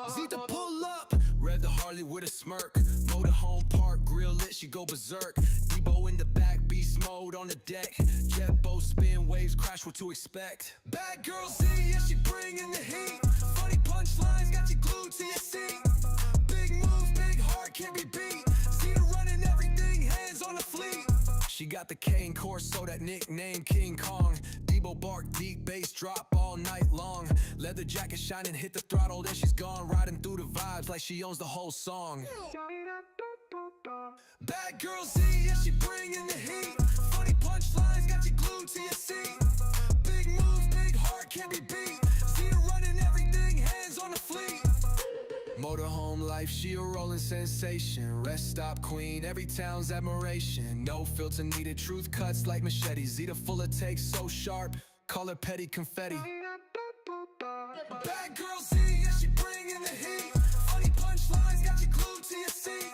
Zita pull up, rev the Harley with a smirk. Motor home park, grill lit, she go berserk. Debo in the back, beast mode on the deck. Jet boat spin, waves crash, what to expect. Bad girl Z, yeah, she bringing the heat. Funny punchlines, got you glued to your seat. Big moves, big heart, can't be beat. Zita running everything, hands on the fleet. She got the K in Corso, that nickname King Kong. Debo bark, deep bass drop all night long. Leather jacket shining, hit the throttle, then she's gone. Riding through the vibes like she owns the whole song. Bad girl Z, yeah, she bringing the heat. Funny punchlines, got you glued to your seat. Big moves, big heart, can't be beat. Zita running everything, hands on the fleet. Motorhome life, she a rolling sensation. Rest stop queen, every town's admiration. No filter needed, truth cuts like machete. Zita full of takes, so sharp, call her petty confetti. Bad girl Z, yeah, she bringing the heat. Funny punchlines, got you glued to your seat.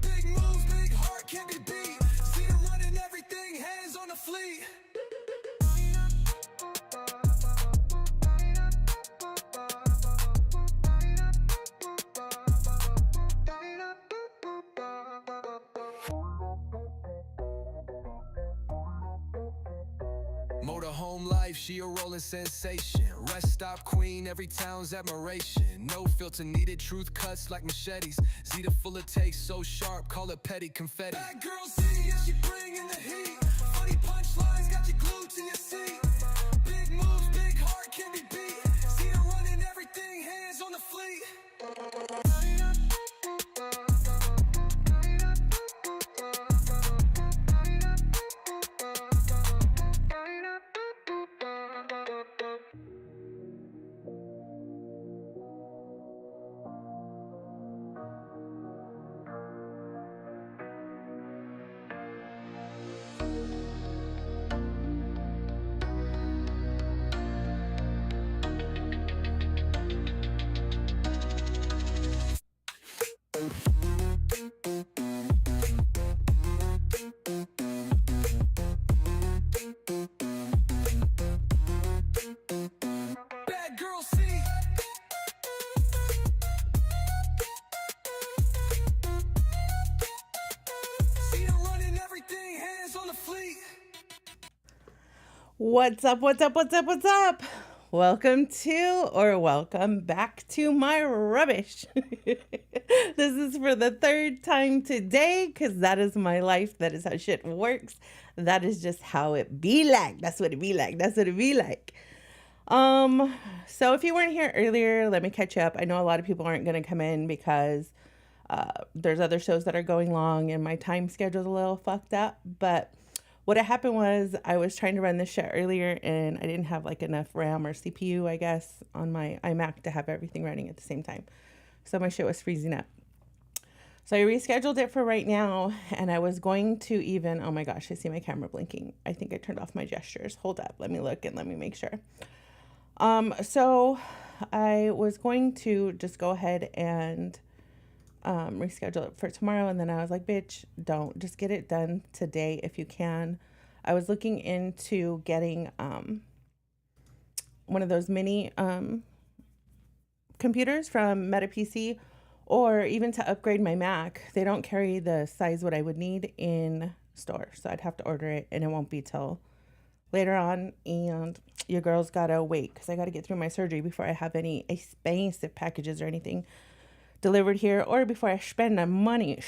Big moves, big heart, can't be beat. Zita running everything, hands on the fleet. Motorhome life, she a rolling sensation. Rest stop queen, every town's admiration. No filter needed, truth cuts like machetes. Zita full of takes, so sharp, call it petty confetti. Bad girl Z, yeah, she bringing the heat. Funny punchlines, got you glued to your seat. Big moves, big heart, can't be beat. Zita running everything, hands on the fleet. Bad girl C. Zita running everything, hands on the fleet. What's up, what's up, what's up, what's up? Welcome back to my rubbish. This is for the third time today because that is my life. That is how shit works. That is just how it be like. That's what it be like. That's what it be like. So if you weren't here earlier, let me catch you up. I know a lot of people aren't going to come in because there's other shows that are going long and my time schedule's a little fucked up, but what had happened was I was trying to run this shit earlier and I didn't have like enough RAM or CPU, I guess, on my iMac to have everything running at the same time. So my shit was freezing up. So I rescheduled it for right now and I was going to even, oh my gosh, I see my camera blinking. I think I turned off my gestures. Hold up, let me look and let me make sure. So I was going to just go ahead and reschedule it for tomorrow, and then I was like, bitch, don't, just get it done today if you can. I was looking into getting one of those mini computers from Meta PC, or even to upgrade my Mac. They don't carry the size what I would need in store, so I'd have to order it and it won't be till later on, and your girl's gotta wait because I gotta get through my surgery before I have any expensive packages or anything delivered here, or before I spend the money,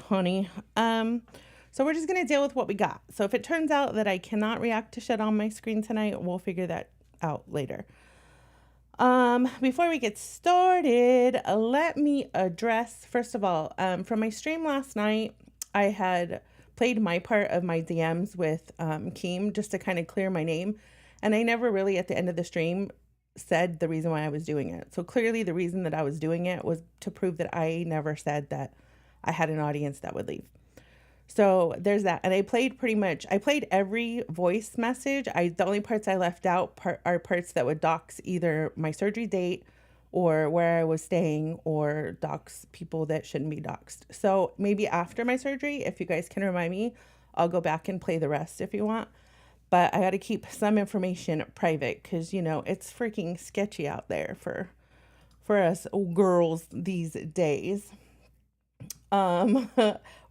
honey. So we're just gonna deal with what we got. So if it turns out that I cannot react to shit on my screen tonight, we'll figure that out later. Before we get started, let me address, first of all, from my stream last night, I had played my part of my DMs with Keem just to kind of clear my name, and I never really at the end of the stream said the reason why I was doing it. So clearly the reason that I was doing it was to prove that I never said that I had an audience that would leave. So there's that. And I played every voice message. The only parts I left out are parts that would dox either my surgery date or where I was staying, or dox people that shouldn't be doxed. So maybe after my surgery, if you guys can remind me, I'll go back and play the rest if you want. but I got to keep some information private because, you know, it's freaking sketchy out there for us girls these days. Welcome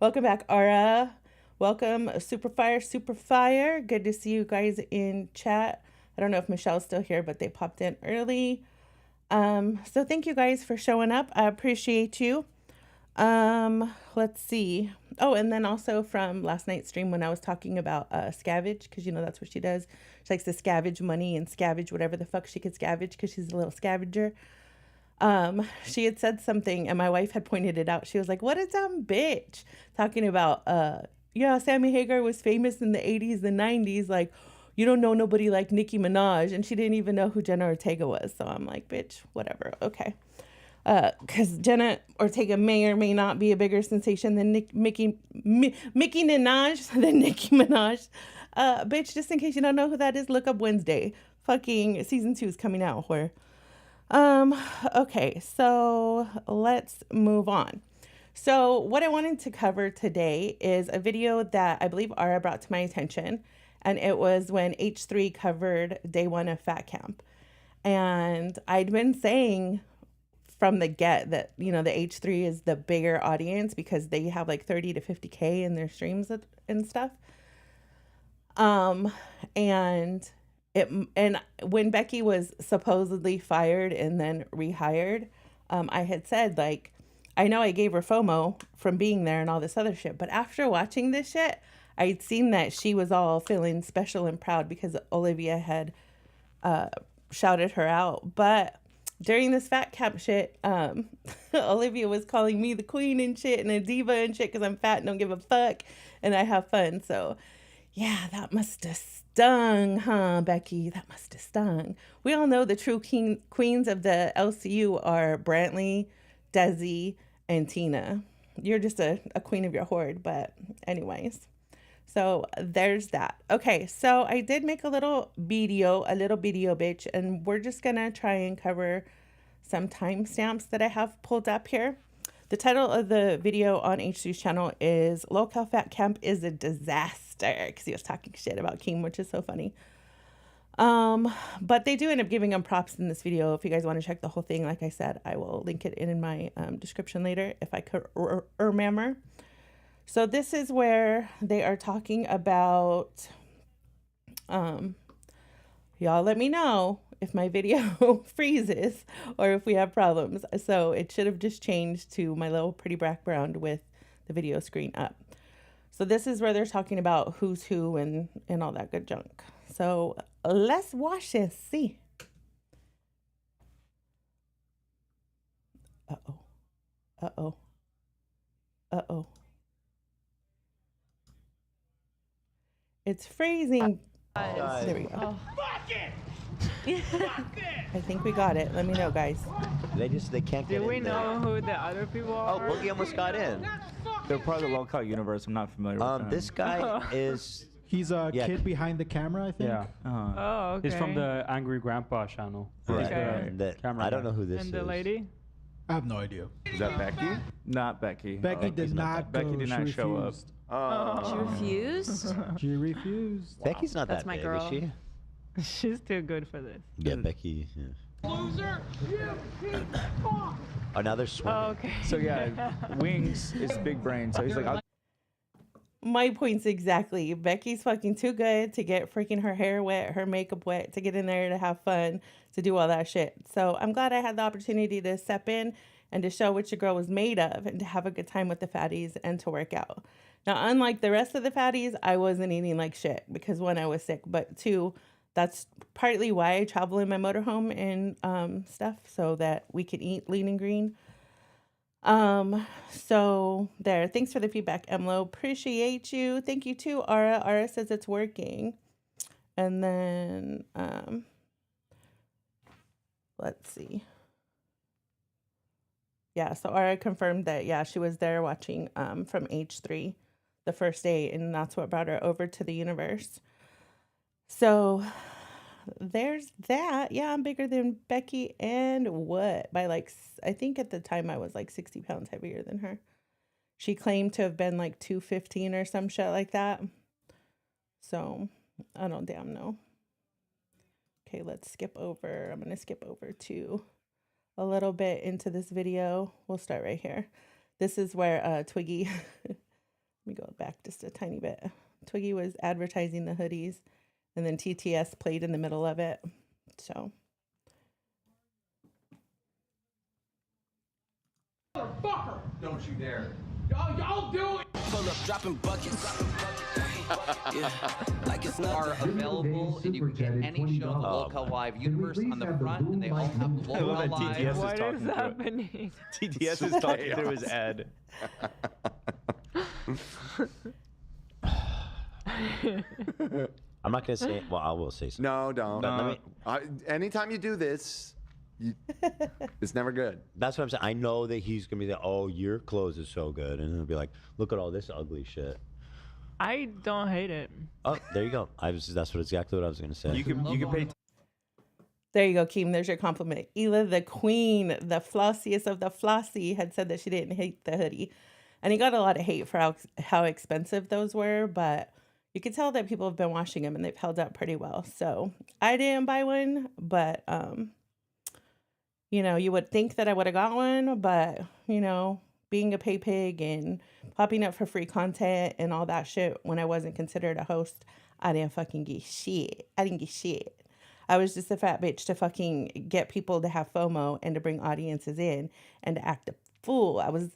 back, Ara. Welcome, Superfire. Good to see you guys in chat. I don't know if Michelle's still here, but they popped in early. So thank you guys for showing up. I appreciate you. Let's see. Oh, and then also from last night's stream when I was talking about scavenge, because you know that's what she does. She likes to scavenge money and scavenge whatever the fuck she could scavenge because she's a little scavenger. She had said something and my wife had pointed it out. She was like, what a dumb bitch. Talking about, yeah, Sammy Hagar was famous in the 80s and 90s. Like, you don't know nobody like Nicki Minaj. And she didn't even know who Jenna Ortega was. So I'm like, bitch, whatever. Okay. Because Jenna Ortega may or may not be a bigger sensation than Mickey Minaj than Nicki Minaj. Bitch, just in case you don't know who that is, look up Wednesday. Fucking season 2 is coming out, whore. Okay, so let's move on. So what I wanted to cover today is a video that I believe Ara brought to my attention, and it was when H3 covered day 1 of Fat Camp. And I'd been saying from the get that, you know, the H3 is the bigger audience because they have like 30 to 50K in their streams and stuff. And when Becky was supposedly fired and then rehired, I had said, like, I know I gave her FOMO from being there and all this other shit, but after watching this shit, I'd seen that she was all feeling special and proud because Olivia had shouted her out. But during this Fat Camp shit, Olivia was calling me the queen and shit and a diva and shit because I'm fat and don't give a fuck and I have fun. So yeah, that must have stung, huh, Becky? That must have stung. We all know the true queens of the LCU are Brantley, Desi, and Tina. You're just a queen of your horde, but anyways. So there's that. Okay, so I did make a little video, bitch, and we're just gonna try and cover some timestamps that I have pulled up here. The title of the video on H3's channel is Local Fat Camp is a Disaster, because he was talking shit about Keem, which is so funny. But they do end up giving him props in this video. If you guys want to check the whole thing, like I said, I will link it in my description later if I could remember. So this is where they are talking about, y'all let me know if my video freezes or if we have problems. So it should have just changed to my little pretty background with the video screen up. So this is where they're talking about who's who and all that good junk. So let's watch and see. Uh-oh. Uh-oh. Uh-oh. It's freezing. There we go. Oh. Fuck it! Fuck it! I think we got it. Let me know, guys. They can't get in. Do we know who the other people are? Oh, Boogie almost got in. They're part of the local universe. I'm not familiar with them. This guy is... He's a kid behind the camera, I think. Yeah. Oh, okay. He's from the Angry Grandpa channel. Okay. I don't know who this is. And the lady? I have no idea. Is that Becky? Not Becky. Becky did not go. Becky did not She show up. refused. She refused? She refused. Becky's not That's that my big, girl. is she? She's too good for this. Yeah, Becky. Yeah. Loser! Oh, now they're swimming. Oh, okay. So yeah, Wings is big brain. So he's like, My point's exactly. Becky's fucking too good to get freaking her hair wet, her makeup wet, to get in there to have fun, to do all that shit. So I'm glad I had the opportunity to step in and to show what your girl was made of and to have a good time with the fatties and to work out. Now, unlike the rest of the fatties, I wasn't eating like shit because one, I was sick, but two, that's partly why I travel in my motorhome and stuff so that we can eat lean and green. So there, thanks for the feedback, Emlo. Appreciate you. Thank you too, Ara. Ara says it's working. And then, let's see. Yeah, so Ara confirmed that, yeah, she was there watching from H3 the first day, and that's what brought her over to the universe. So there's that. Yeah, I'm bigger than Becky and what? By like, I think at the time I was like 60 pounds heavier than her. She claimed to have been like 215 or some shit like that. So I don't damn know. Okay, let's skip over. I'm going to skip over to a little bit into this video. We'll start right here. This is where Twiggy, let me go back just a tiny bit. Twiggy was advertising the hoodies, and then TTS played in the middle of it. So. Motherfucker! Don't you dare. Y'all do it! Pull up, dropping buckets. Yeah, like it's Are available, and you can get any show in the Local Live universe on the front, and they all have the I love Local that Live. TTS is What talking is through it. happening? TTS is talking through his ad. I'm not gonna say. Well, I will say something. No, don't. No. Anytime you do this, it's never good. That's what I'm saying. I know that he's gonna be like, "Oh, your clothes is so good," and he'll be like, "Look at all this ugly shit." I don't hate it. Oh, there you go. That's exactly what I was gonna say. You can pay. There you go, Keem. There's your compliment. Hila, the queen, the flossiest of the flossy, had said that she didn't hate the hoodie. And he got a lot of hate for how expensive those were, but you could tell that people have been washing them and they've held up pretty well. So I didn't buy one, but, you know, you would think that I would have got one, but, you know, being a pay pig and popping up for free content and all that shit when I wasn't considered a host, I didn't fucking get shit. I didn't get shit. I was just a fat bitch to fucking get people to have FOMO and to bring audiences in and to act a fool. I was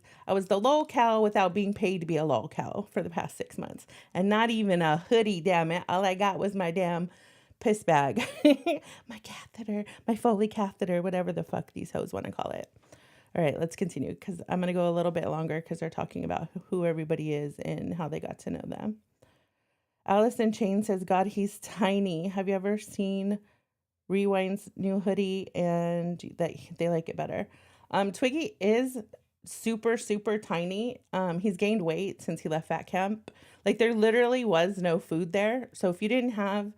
the lolcow without being paid to be a lolcow for the past 6 months. And not even a hoodie, damn it. All I got was my damn piss bag. My catheter, my Foley catheter, whatever the fuck these hoes want to call it. All right, let's continue because I'm going to go a little bit longer because they're talking about who everybody is and how they got to know them. Allison Chain says, God, he's tiny. Have you ever seen Rewind's new hoodie and that they like it better? Twiggy is super, super tiny. He's gained weight since he left fat camp. Like there literally was no food there. So if you didn't have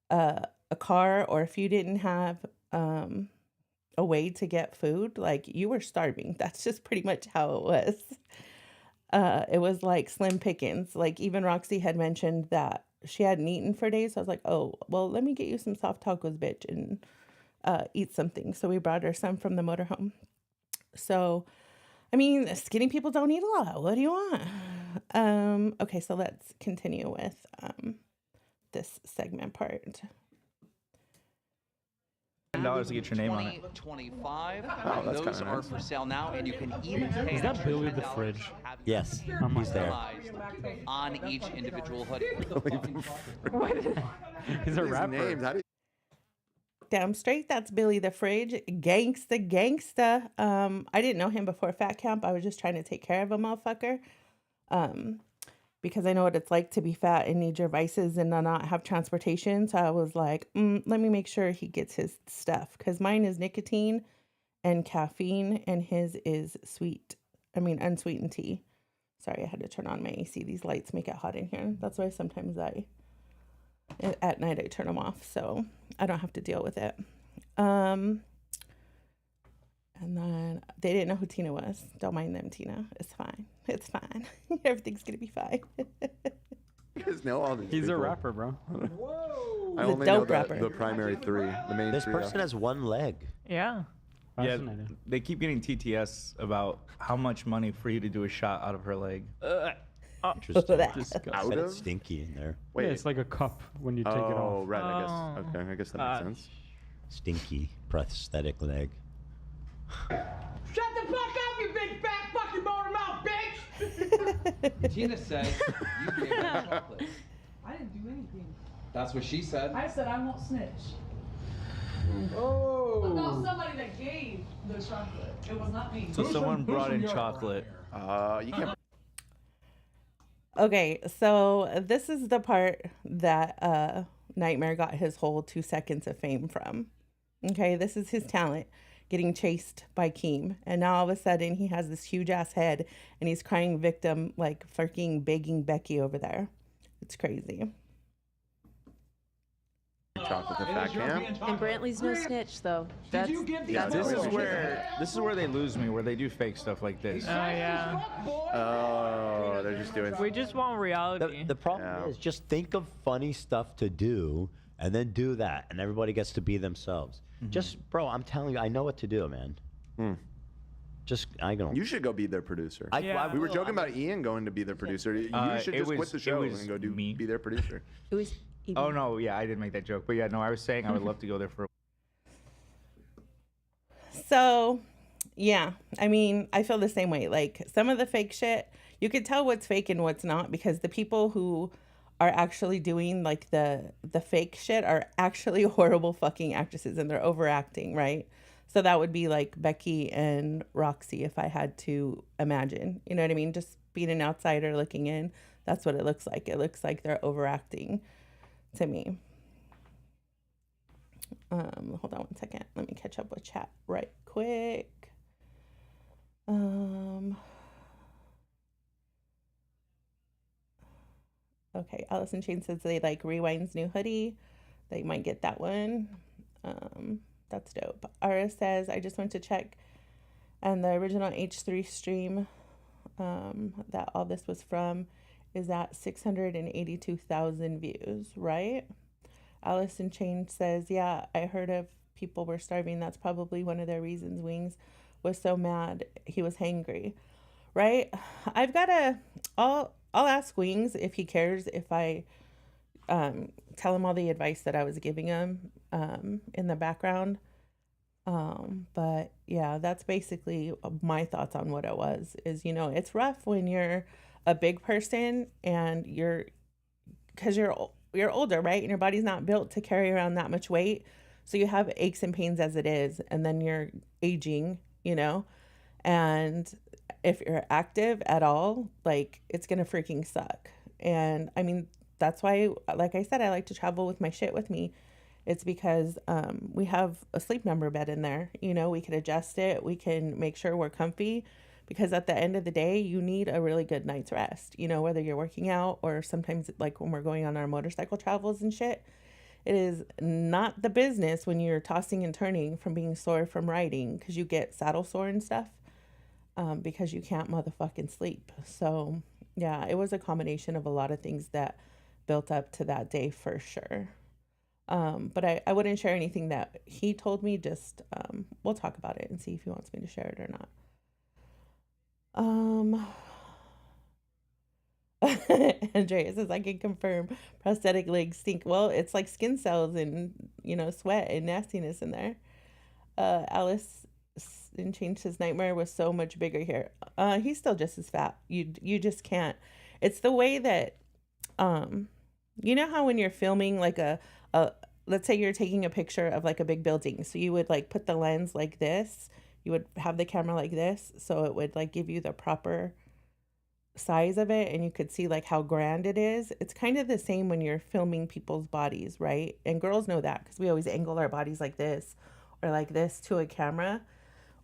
a car or if you didn't have a way to get food, like you were starving. That's just pretty much how it was. It was like slim pickings. Like even Roxy had mentioned that she hadn't eaten for days. So I was like, oh, well, let me get you some soft tacos, bitch, and eat something. So we brought her some from the motorhome. So, I mean, skinny people don't eat a lot. What do you want? Okay, so let's continue with this segment part. $10 to get your name on it. 2025. that's Those kinda are nice. for sale now, and you can even pay. Is that Billy the Fridge? Yes, Oh my he's there. On each individual hoodie. He's a These rapper. names, how do you- Damn straight, that's Billy the Fridge. Gangsta. I didn't know him before Fat Camp. I was just trying to take care of a motherfucker. Because I know what it's like to be fat and need your vices and not have transportation. So I was like, let me make sure he gets his stuff. Because mine is nicotine and caffeine and his is unsweetened tea. Sorry, I had to turn on my AC. These lights make it hot in here. That's why sometimes at night I turn them off so I don't have to deal with it. And then they didn't know who Tina was. Don't mind them, Tina. It's fine. It's fine. Everything's gonna be fine. You guys know all these He's a people. rapper, bro. I He's a only know dope rapper. the primary three, the main This three. person has one leg. Yeah. Yeah, Fascinating. they keep getting TTS about how much money for you to do a shot out of her leg. Interesting. Disgusting. Out But of? it's stinky in there. Wait, Yeah, it's like a cup when you take it oh, off. right, I guess. Oh. Okay, I guess that makes sense. Stinky prosthetic leg. Shut the fuck up, you big fat fucking motor mouth bitch! Tina says you gave her chocolate. I didn't do anything. That's what she said. I said I won't snitch. Oh! But no, somebody that gave the chocolate. It was not me. So someone brought in chocolate. You can't. Okay, so this is the part that Nightmare got his whole 2 seconds of fame from. Okay, this is his talent, getting chased by Keem. And now all of a sudden he has this huge ass head and he's crying victim like fucking begging Becky over there. It's crazy. chocolate, the fat camp. And Brantley's no snitch, though. That's Yeah, This is where they lose me, where they do fake stuff like this. Oh yeah. Oh, they're just doing. We just want reality. The problem is just think of funny stuff to do and then do that, and everybody gets to be themselves. Just, bro, I'm telling you, I know what to do, man. Just, You should go be their producer. We were joking about Ian going to be their producer. You should just quit the show and go be their producer. It was. Oh no, yeah, I didn't make that joke, but yeah, no, I was saying I would love to go there for. So, yeah, I mean, I feel the same way. Like some of the fake shit, you could tell what's fake and what's not because the people who are actually doing like the fake shit are actually horrible fucking actresses and they're overacting, right? So that would be like Becky and Roxy if I had to imagine. You know what I mean? Just being an outsider looking in, that's what it looks like. It looks like they're overacting to me. Hold on one second. Let me catch up with chat right quick. Okay, Allison Shane says they like Rewind's new hoodie. They might get that one. That's dope. Ara says, I just went to check, and the original H3 stream that all this was from is at 682,000 views, right? Allison Chain says, yeah, I heard of people were starving. That's probably one of their reasons Wings was so mad. He was hangry, right? I've got to, I'll ask Wings if he cares if I tell him all the advice that I was giving him in the background. But yeah, that's basically my thoughts on what it was. Is, you know, it's rough when you're a big person and because you're older, right? And your body's not built to carry around that much weight. So you have aches and pains as it is, and then you're aging, you know, and if you're active at all, like it's going to freaking suck. And I mean, that's why, like I said, I like to travel with my shit with me. It's because we have a sleep number bed in there. You know, we can adjust it. We can make sure we're comfy because at the end of the day, you need a really good night's rest. You know, whether you're working out or sometimes like when we're going on our motorcycle travels and shit, it is not the business when you're tossing and turning from being sore from riding because you get saddle sore and stuff because you can't motherfucking sleep. So yeah, it was a combination of a lot of things that built up to that day for sure. But I wouldn't share anything that he told me, just, we'll talk about it and see if he wants me to share it or not. Andrea says, I can confirm prosthetic legs stink. Well, it's like skin cells and, you know, sweat and nastiness in there. Alice in Change says, Nightmare was so much bigger here. He's still just as fat. You just can't. It's the way that, you know how when you're filming like let's say you're taking a picture of like a big building. So you would like put the lens like this. You would have the camera like this. So it would like give you the proper size of it and you could see like how grand it is. It's kind of the same when you're filming people's bodies, right? And girls know that because we always angle our bodies like this or like this to a camera.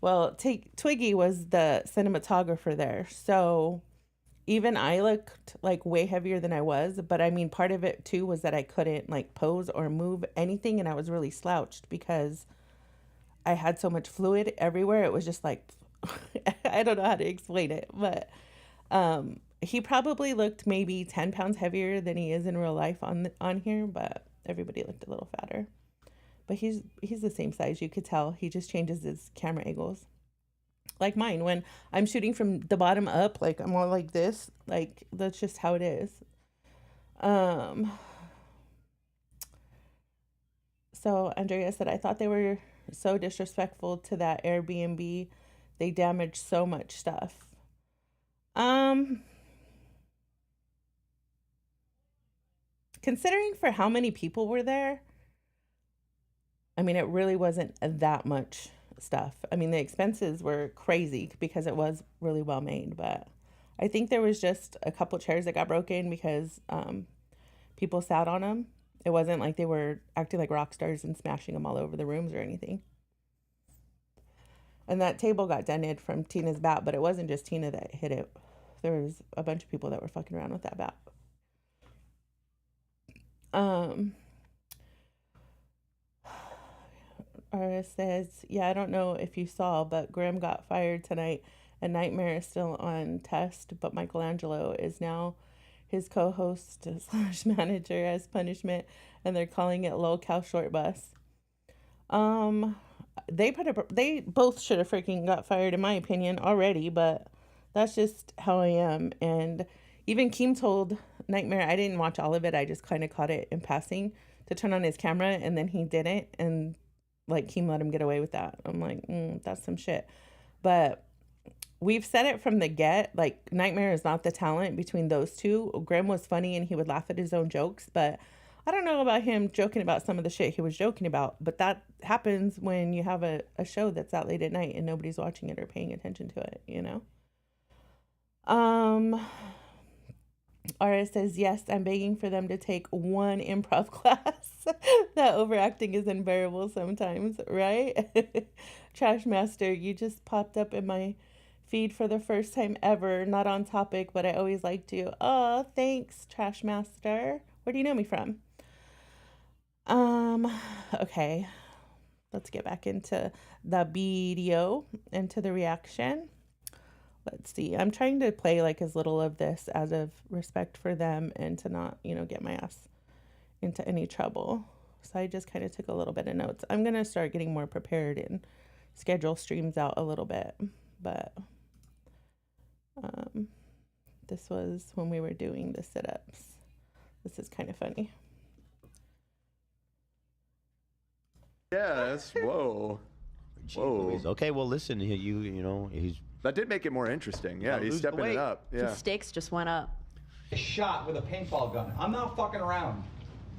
Well, Twiggy was the cinematographer there. So even I looked like way heavier than I was, but I mean, part of it too was that I couldn't like pose or move anything. And I was really slouched because I had so much fluid everywhere. It was just like, I don't know how to explain it, but he probably looked maybe 10 pounds heavier than he is in real life on here, but everybody looked a little fatter. But he's the same size. You could tell. He just changes his camera angles. Like mine, when I'm shooting from the bottom up, like I'm all like this, like that's just how it is. So Andrea said, I thought they were so disrespectful to that Airbnb. They damaged so much stuff. Considering for how many people were there, I mean, it really wasn't that much stuff. I mean, the expenses were crazy because it was really well made, but I think there was just a couple chairs that got broken because people sat on them. It wasn't like they were acting like rock stars and smashing them all over the rooms or anything. And that table got dented from Tina's bat, but it wasn't just Tina that hit it. There was a bunch of people that were fucking around with that bat. Ara says, yeah, I don't know if you saw, but Grimm got fired tonight and Nightmare is still on test, but Michelangelo is now his co-host / manager as punishment, and they're calling it Low Cow Short Bus. They both should have freaking got fired in my opinion already, but that's just how I am. And even Keem told Nightmare, I didn't watch all of it, I just kind of caught it in passing, to turn on his camera, and then he didn't, and like Keem let him get away with that. I'm like, that's some shit. But we've said it from the get, like Nightmare is not the talent between those two. Grimm was funny and he would laugh at his own jokes, but I don't know about him joking about some of the shit he was joking about, but that happens when you have a show that's out late at night and nobody's watching it or paying attention to it, you know? Ara says, yes, I'm begging for them to take one improv class. That overacting is unbearable sometimes, right? Trash Master, you just popped up in my feed for the first time ever. Not on topic, but I always liked you. Oh, thanks, Trash Master. Where do you know me from? Okay. Let's get back into the video, into the reaction. Let's see. I'm trying to play like as little of this as of respect for them and to not, get my ass into any trouble. So I just kind of took a little bit of notes. I'm going to start getting more prepared and schedule streams out a little bit. But this was when we were doing the sit-ups. This is kind of funny. Yeah, that's whoa. Whoa. Okay, well, listen, he's... That did make it more interesting. Yeah, he's stepping it up. Yeah. The stakes just went up. A shot with a paintball gun. I'm not fucking around.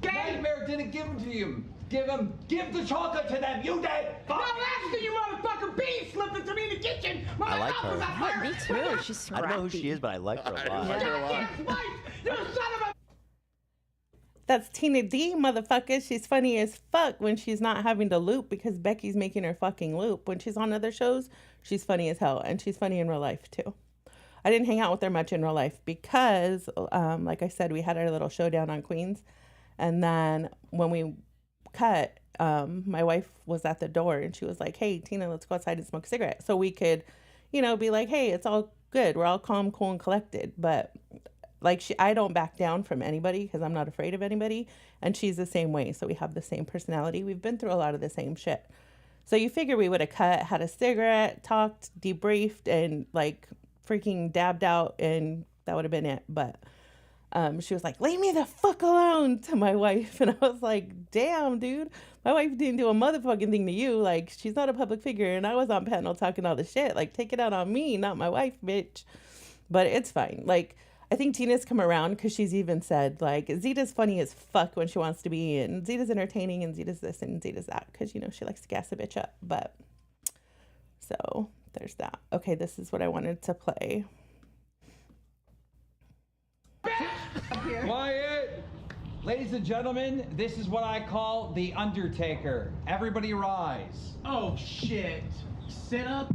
Nightmare didn't give them to you. Give the chocolate to them. You did. No, after you motherfucker bee slipped it to me in the kitchen. I like her. Oh, me too. She's scrappy. I don't know who she is, but I like her a lot. You son of a... That's Tina D, motherfucker. She's funny as fuck when she's not having to loop because Becky's making her fucking loop. When she's on other shows, she's funny as hell. And she's funny in real life, too. I didn't hang out with her much in real life because, like I said, we had our little showdown on Queens. And then when we cut, my wife was at the door and she was like, hey, Tina, let's go outside and smoke a cigarette. So we could, be like, hey, it's all good. We're all calm, cool, and collected. But I don't back down from anybody because I'm not afraid of anybody. And she's the same way. So we have the same personality. We've been through a lot of the same shit. So you figure we would have cut, had a cigarette, talked, debriefed, and freaking dabbed out, and that would have been it. But she was like, leave me the fuck alone, to my wife. And I was like, damn, dude, my wife didn't do a motherfucking thing to you. She's not a public figure. And I was on panel talking all the shit. Take it out on me, not my wife, bitch. But it's fine. I think Tina's come around because she's even said, Zita's funny as fuck when she wants to be, and Zita's entertaining, and Zita's this, and Zita's that, because, she likes to gas a bitch up. But, so, there's that. Okay, this is what I wanted to play. Quiet! Ladies and gentlemen, this is what I call the Undertaker. Everybody rise. Oh, shit. Sit-ups?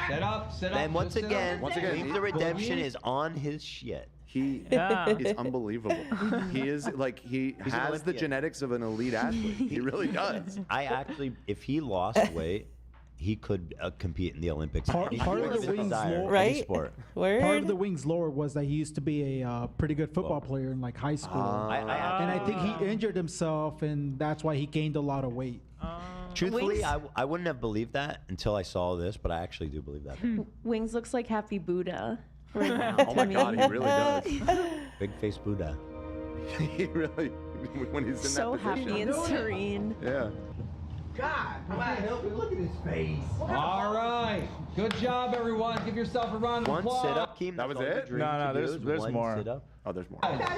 Sit up. And once again, the redemption is on his shit. He is unbelievable. He is he has the genetics of an elite athlete. He really does. If he lost weight, he could compete in the Olympics. Part of the Wings lore, right? Part of the Wings lore was that he used to be a pretty good football player in high school, and I think he injured himself, and that's why he gained a lot of weight. Truthfully, I wouldn't have believed that until I saw this, but I actually do believe that. Wings looks like Happy Buddha right now. Oh my God, he really does. Big face Buddha. He really, when he's in so that position. happy and serene. Yeah. God, look at his face. All right. Good job, everyone. Give yourself a round of applause. One sit-up, Keem. That was it? No, there's more. Sit-up. Oh, there's more. All right,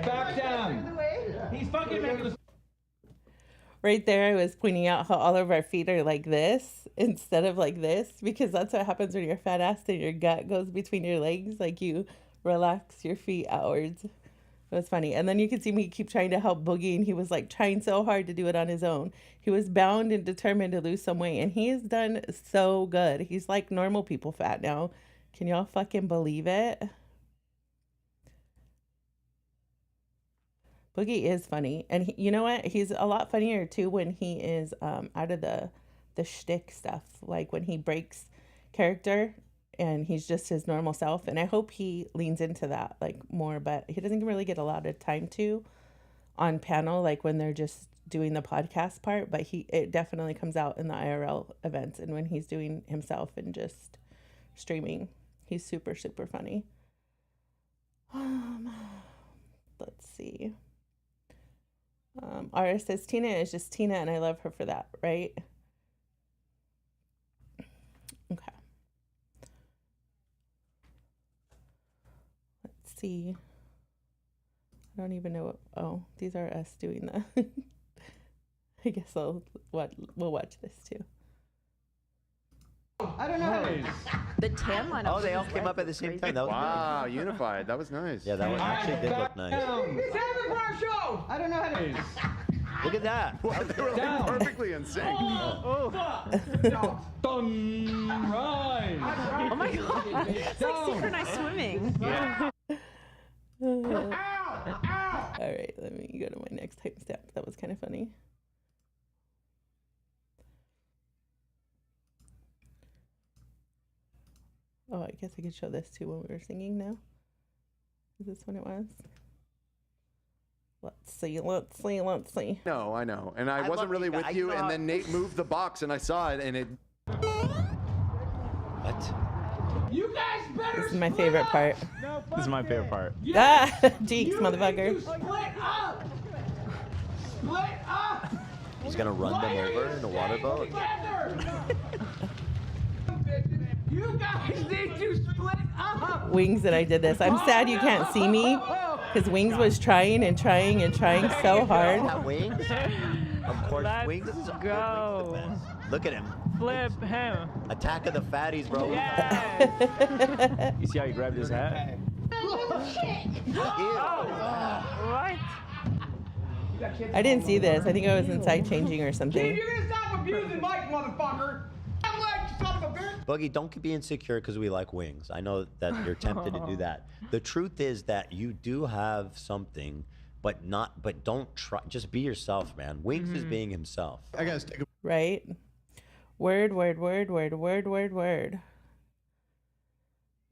back down. He's fucking making us. Right there, I was pointing out how all of our feet are like this instead of like this, because that's what happens when you're fat ass and your gut goes between your legs. You relax your feet outwards. It was funny. And then you could see me keep trying to help Boogie, and he was trying so hard to do it on his own. He was bound and determined to lose some weight, and he has done so good. He's like normal people fat now. Can y'all fucking believe it? Boogie is funny. And you know what? He's a lot funnier too when he is out of the shtick stuff. Like when he breaks character and he's just his normal self. And I hope he leans into that like more, but he doesn't really get a lot of time to on panel, like when they're just doing the podcast part, but it definitely comes out in the IRL events and when he's doing himself and just streaming. He's super, super funny. Let's see. Ara says Tina is just Tina and I love her for that, right? Okay. Let's see. I don't even know what, oh, these are us doing the I guess we'll watch this too. I don't know. The tan line. Oh, they all came up at the same time. That was Wow, unified. That was nice. Yeah, that one actually did look nice. It's having for our show. I don't know how to. Look at that. They were like perfectly in sync. Oh, done right. Oh my god. It's like synchronized swimming. Ow! All right, let me go to my next timestamp. That was kind of funny. Oh, I guess I could show this too when we were singing now. Is this when it was? Let's see. No, I know. And I wasn't really with you, and then Nate moved the box, and I saw it, and it... What? You guys better. This is my favorite part. This is my favorite part. Ah, Jeeks, motherfucker. Split up. Split up. He's gonna run them over in a water boat. You guys need to split up. Wings and I did this. I'm sad you can't see me because Wings was trying so hard. That Wings? Of course, Let's Wings is go. the best. Look at him. Flip him. Attack of the fatties, bro. Yes. You see how he grabbed his hat? What? I didn't see this. I think I was inside changing or something. You're gonna stop abusing Mike, motherfucker. I'm like, son of a bitch. Boogie, don't be insecure because we like Wings. I know that you're tempted to do that. The truth is that you do have something, but don't try. Just be yourself, man. Wings is being himself. I gotta take a... Right? Word.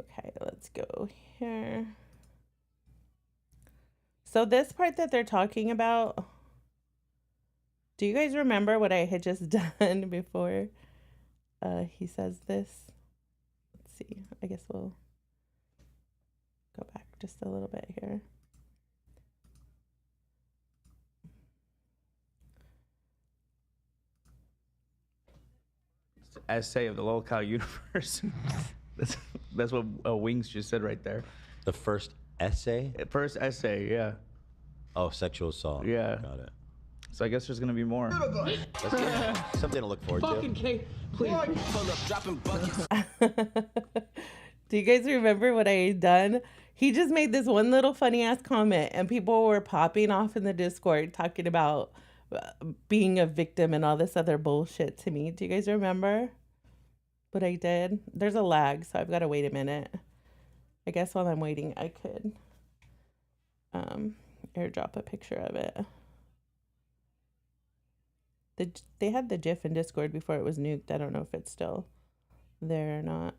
Okay, let's go here. So this part that they're talking about, do you guys remember what I had just done before he says this? Let's see. I guess we'll go back just a little bit here. Essay of the locale universe. that's what Wings just said right there. The first essay? First essay, yeah. Oh, sexual assault. Yeah. Got it. So I guess there's gonna be more. That's good. Something to look forward Fucking to. Kate, please. Pull up, dropping buckets. Do you guys remember what I had done? He just made this one little funny ass comment and people were popping off in the Discord talking about being a victim and all this other bullshit to me. Do you guys remember what I did? There's a lag, so I've got to wait a minute. I guess while I'm waiting, I could airdrop a picture of it. They had the GIF in Discord before it was nuked. I don't know if it's still there or not.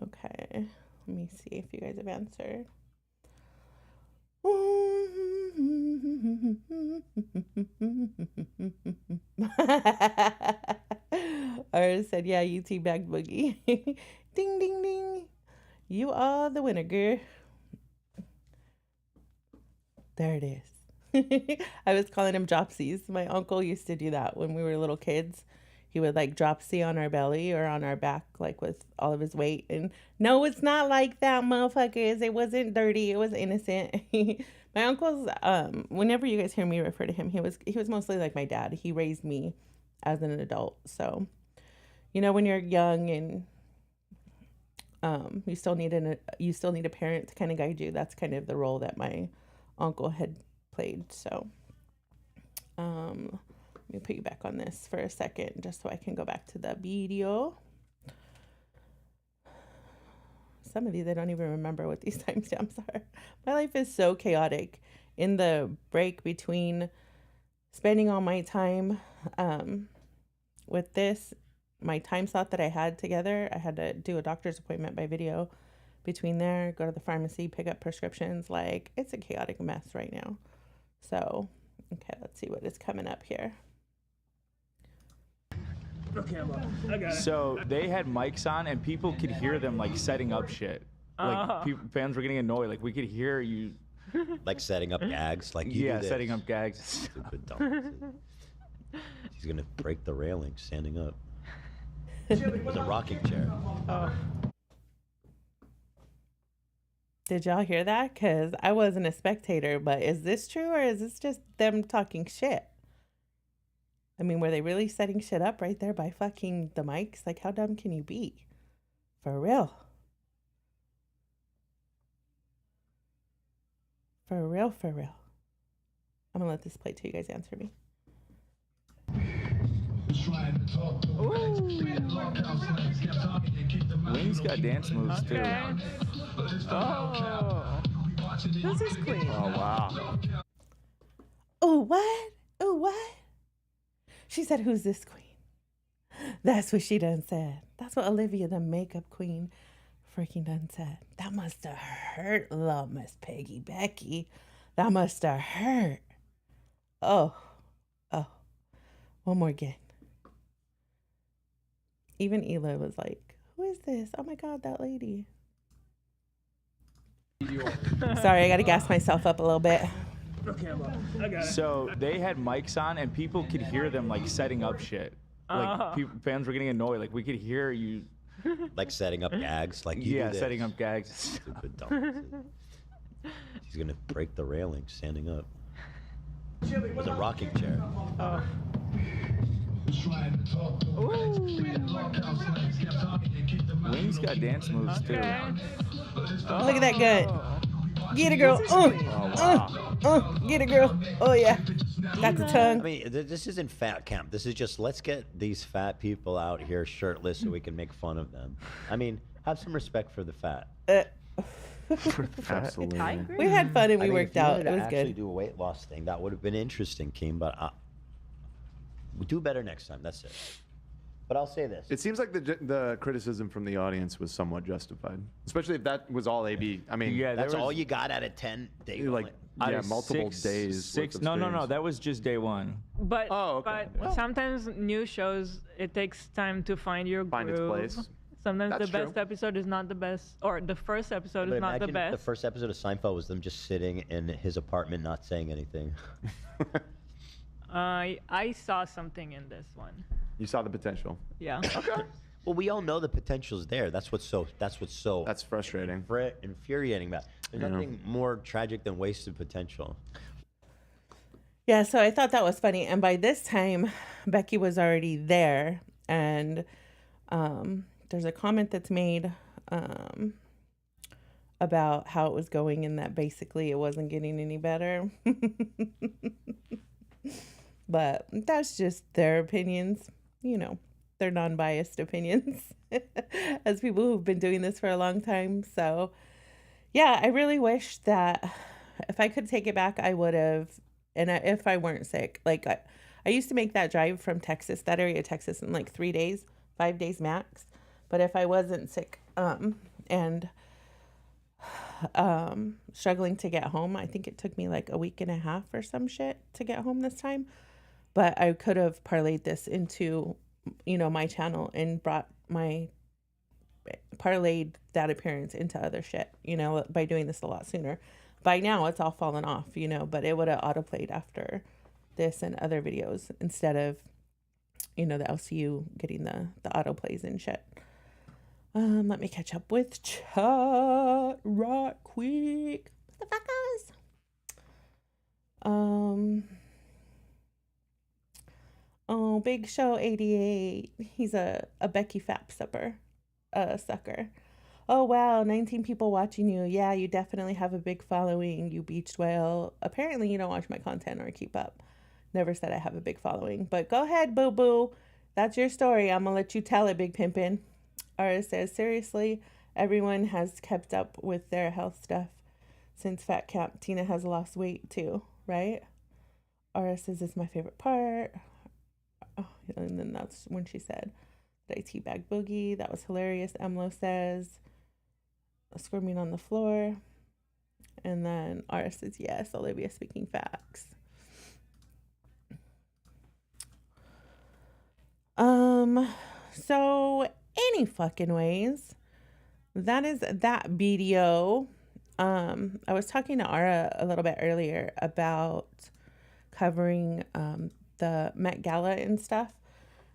Okay, let me see if you guys have answered. Ours said, yeah, you teabagged Boogie. Ding, ding, ding. You are the winner, girl. There it is. I was calling him dropsies. My uncle used to do that when we were little kids. He would like dropsy on our belly or on our back, like with all of his weight. And no, it's not like that, motherfuckers. It wasn't dirty. It was innocent. My uncle's, whenever you guys hear me refer to him, he was mostly like my dad. He raised me as an adult. So, you know, when you're young and you still need a parent to kind of guide you. That's kind of the role that my uncle had played. So let me put you back on this for a second just so I can go back to the video. Some of these I don't even remember what these timestamps are. My life is so chaotic. In the break between spending all my time with this, my time slot that I had together, I had to do a doctor's appointment by video. Between there, go to the pharmacy, pick up prescriptions. Like, it's a chaotic mess right now. So, okay, let's see what is coming up here. Okay, I got it. So they had mics on, and people could hear them like setting up shit. Like fans were getting annoyed. Like we could hear you, like setting up gags. Like you do this. setting up gags. Stupid dumb. He's gonna break the railing standing up with a rocking chair. Did y'all hear that? Because I wasn't a spectator, but is this true or is this just them talking shit? I mean, were they really setting shit up right there by fucking the mics? Like, how dumb can you be? For real. For real, for real. I'm gonna let this play till you guys answer me. Wings got dance moves too. Oh. Who's this queen? Oh wow. Oh, what? Oh, what? She said, who's this queen? That's what she done said. That's what Olivia, the makeup queen, freaking done said. That must have hurt, little Miss Peggy Becky. That must have hurt. Oh. One more again. Even Hila was like, who is this? Oh my God, that lady. Sorry, I got to gas myself up a little bit. Okay, I got it. So they had mics on, and people could hear them like setting up shit. Like fans were getting annoyed. Like we could hear you, like setting up gags. Like you do this. setting up gags. Stupid dumb. He's gonna break the railing standing up with a rocking chair. Wings got dance moves too. Look at that gut. Get it, girl. Get it, girl. Oh, yeah. Got the tongue. I mean, this isn't fat camp. This is just, let's get these fat people out here shirtless so we can make fun of them. I mean, have some respect for the fat. Absolutely. We had fun and we worked out. It was actually good. do a weight loss thing. That would have been interesting, Keem, but we'll do better next time. That's it. But I'll say this. It seems like the criticism from the audience was somewhat justified, especially if that was all AB. I mean, yeah, that's all you got out of 10 days. Like, yeah, multiple days. No, that was just day one. But okay. But sometimes new shows, it takes time to find your groove. Find its place. Sometimes the best episode is not the best, or the first episode is not the best. The first episode of Seinfeld was them just sitting in his apartment, not saying anything. I saw something in this one. You saw the potential. Yeah. Okay. Well, we all know the potential's there. That's frustrating. Infuriating about. There's nothing more tragic than wasted potential. Yeah, so I thought that was funny. And by this time, Becky was already there. And there's a comment that's made about how it was going and that basically it wasn't getting any better. But that's just their opinions. You know, they're non-biased opinions as people who've been doing this for a long time. So, yeah, I really wish that if I could take it back, I would have. And if I weren't sick, like I used to make that drive from Texas, that area of Texas, in like 3 days, 5 days max. But if I wasn't sick and struggling to get home, I think it took me like a week and a half or some shit to get home this time. But I could have parlayed this into, you know, my channel and parlayed that appearance into other shit, you know, by doing this a lot sooner. By now, it's all fallen off, you know, but it would have autoplayed after this and other videos instead of, you know, the LCU getting the autoplays and shit. Let me catch up with chat right quick. Motherfuckers. Oh, Big Show 88. He's a Becky Fap sucker. oh, wow, 19 people watching you. Yeah, you definitely have a big following, you beached whale. Apparently, you don't watch my content or keep up. Never said I have a big following. But go ahead, boo-boo. That's your story. I'm going to let you tell it, Big Pimpin'. Ara says, seriously, everyone has kept up with their health stuff since Fat Camp. Tina has lost weight, too, right? Ara says, it's my favorite part. Oh, and then that's when she said, did I teabag Boogie? That was hilarious. Emlo says, squirming on the floor. And then Ara says, yes, Olivia speaking facts. So any fucking ways, that is that video. I was talking to Ara a little bit earlier about covering the Met Gala and stuff.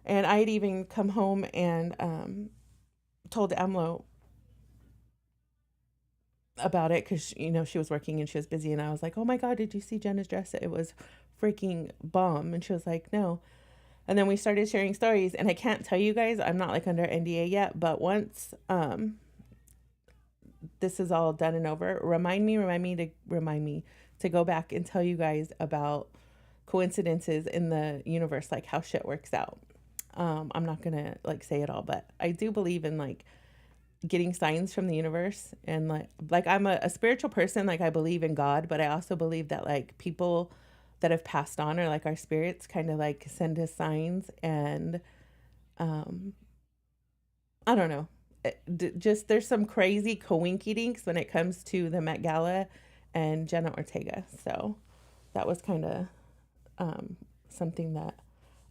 And I had even come home and told Emlo about it because, you know, she was working and she was busy. And I was like, oh my God, did you see Jenna's dress? It was freaking bomb. And she was like, no. And then we started sharing stories. And I can't tell you guys, I'm not like under NDA yet. But once this is all done and over, remind me to go back and tell you guys about coincidences in the universe, like how shit works out. I'm not gonna like say it all, but I do believe in like getting signs from the universe, and like I'm a spiritual person. Like I believe in God, but I also believe that like people that have passed on, or like our spirits, kind of like send us signs. And I don't know, just there's some crazy coinkydinks when it comes to the Met Gala and Jenna Ortega. So that was kind of something that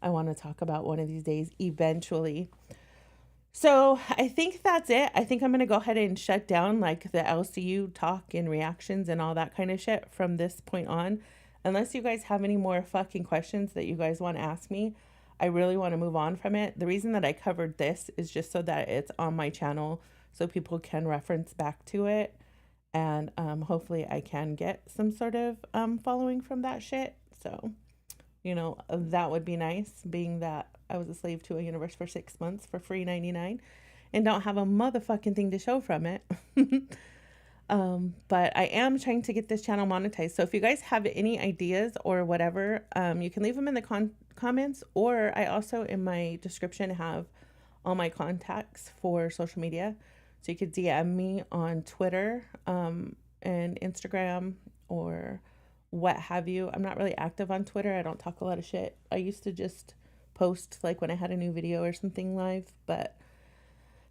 I want to talk about one of these days eventually. So I think that's it. I think I'm going to go ahead and shut down like the LCU talk and reactions and all that kind of shit from this point on. Unless you guys have any more fucking questions that you guys want to ask me, I really want to move on from it. The reason that I covered this is just so that it's on my channel so people can reference back to it. And hopefully I can get some sort of following from that shit. So, you know, that would be nice, being that I was a slave to a universe for 6 months for free 99 and don't have a motherfucking thing to show from it. But I am trying to get this channel monetized. So if you guys have any ideas or whatever, you can leave them in the comments, or I also in my description have all my contacts for social media. So you could DM me on Twitter and Instagram or what have you. I'm not really active on Twitter. I don't talk a lot of shit. I used to just post like when I had a new video or something live,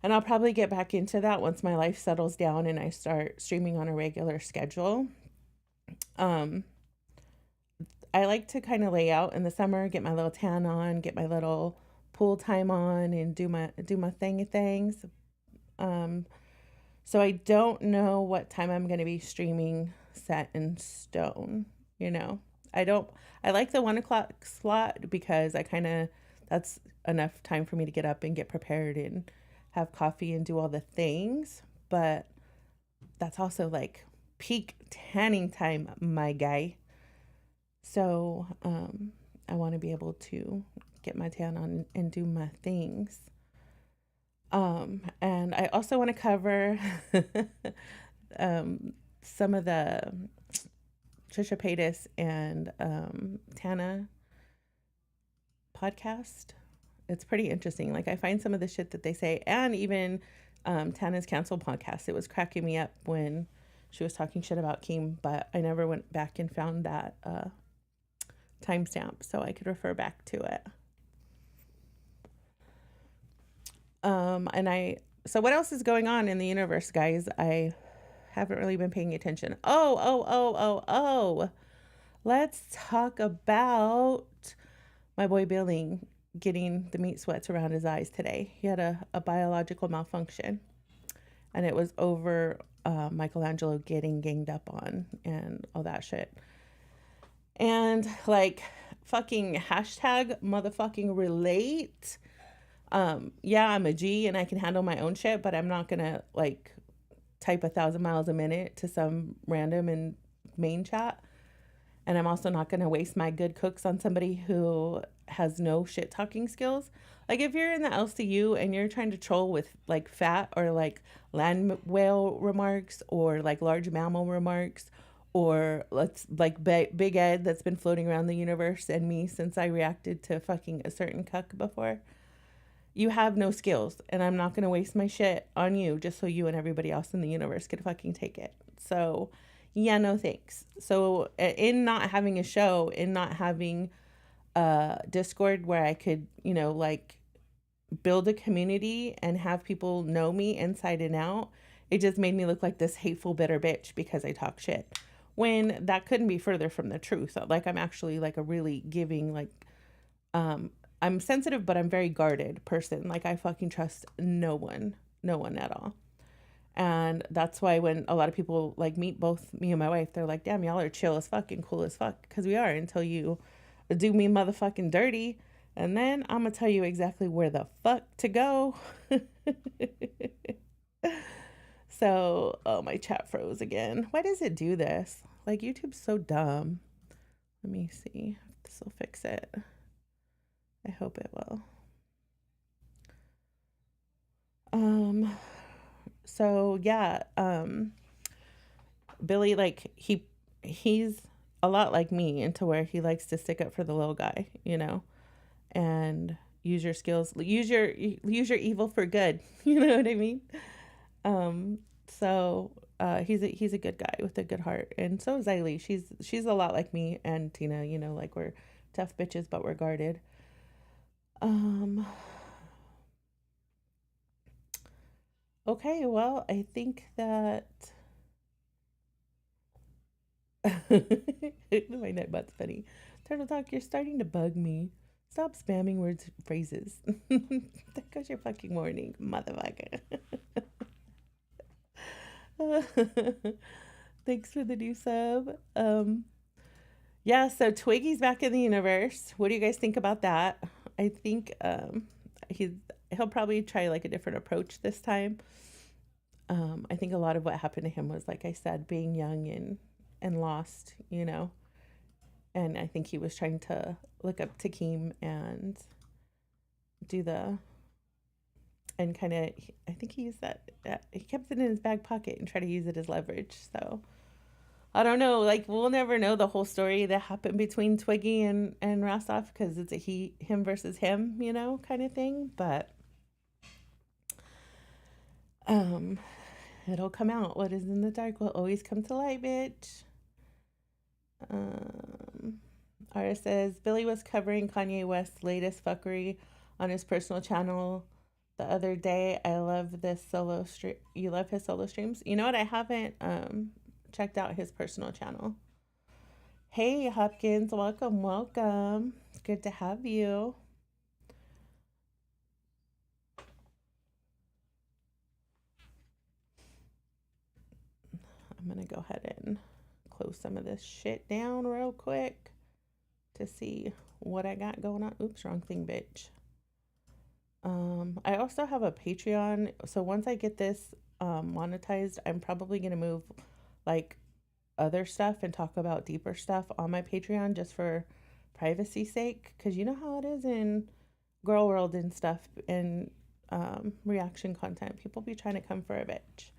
and I'll probably get back into that once my life settles down and I start streaming on a regular schedule. I like to kind of lay out in the summer, get my little tan on, get my little pool time on, and do my things. So I don't know what time I'm going to be streaming set in stone. You know, I like the 1 o'clock slot because that's enough time for me to get up and get prepared and have coffee and do all the things. But that's also like peak tanning time, my guy. So, I want to be able to get my tan on and do my things. And I also want to cover some of the Trisha Paytas and Tana podcast. It's pretty interesting. Like I find some of the shit that they say, and even Tana's canceled podcast. It was cracking me up when she was talking shit about Keem, but I never went back and found that timestamp so I could refer back to it. So what else is going on in the universe, guys? I haven't really been paying attention. Let's talk about my boy Billy getting the meat sweats around his eyes today. He had a biological malfunction, and it was over Michelangelo getting ganged up on and all that shit. And like fucking hashtag motherfucking relate. Yeah, I'm a G and I can handle my own shit, but I'm not gonna like type 1,000 miles a minute to some random in main chat. And I'm also not gonna waste my good cooks on somebody who has no shit talking skills. Like if you're in the LCU and you're trying to troll with like fat or like land whale remarks or like large mammal remarks or let's like Big Ed that's been floating around the universe and me since I reacted to fucking a certain cuck before, you have no skills, and I'm not going to waste my shit on you just so you and everybody else in the universe could fucking take it. So yeah, no thanks. So in not having a show, in not having Discord where I could, you know, like build a community and have people know me inside and out, it just made me look like this hateful, bitter bitch because I talk shit. When that couldn't be further from the truth. Like I'm actually like a really giving, like, I'm sensitive, but I'm very guarded person. Like I fucking trust no one at all. And that's why when a lot of people like meet both me and my wife, they're like, damn, y'all are chill as fuck and cool as fuck. Cause we are until you do me motherfucking dirty. And then I'm gonna tell you exactly where the fuck to go. So, oh, my chat froze again. Why does it do this? Like, YouTube's so dumb. Let me see if this will fix it. I hope it will. So yeah, Billy, like he's a lot like me into where he likes to stick up for the little guy, you know, and use your skills, use your evil for good. You know what I mean? So he's a good guy with a good heart, and so is Eileen. She's a lot like me and Tina. You know, like we're tough bitches, but we're guarded. Okay, well, I think that my nightbot's funny. Turtle Talk, you're starting to bug me. Stop spamming words, phrases. There goes your fucking morning, motherfucker. Thanks for the new sub. Yeah, so Twiggy's back in the universe. What do you guys think about that? I think he'll probably try like a different approach this time. I think a lot of what happened to him was, like I said, being young and lost, you know. And I think he was trying to look up to Keem and do and kind of, I think he used that, he kept it in his back pocket and tried to use it as leverage. So I don't know, like we'll never know the whole story that happened between Twiggy and Rostov because it's a him versus him, you know, kind of thing. But it'll come out. What is in the dark will always come to light, bitch. Ara says Billy was covering Kanye West's latest fuckery on his personal channel the other day. I love this solo stream. You love his solo streams? You know what? I haven't checked out his personal channel. Hey Hopkins, welcome. Good to have you. I'm gonna go ahead and close some of this shit down real quick to see what I got going on. Oops, wrong thing, bitch. I also have a Patreon, so once I get this monetized, I'm probably gonna move like other stuff and talk about deeper stuff on my Patreon just for privacy's sake, because you know how it is in girl world and stuff and reaction content. People be trying to come for a bitch.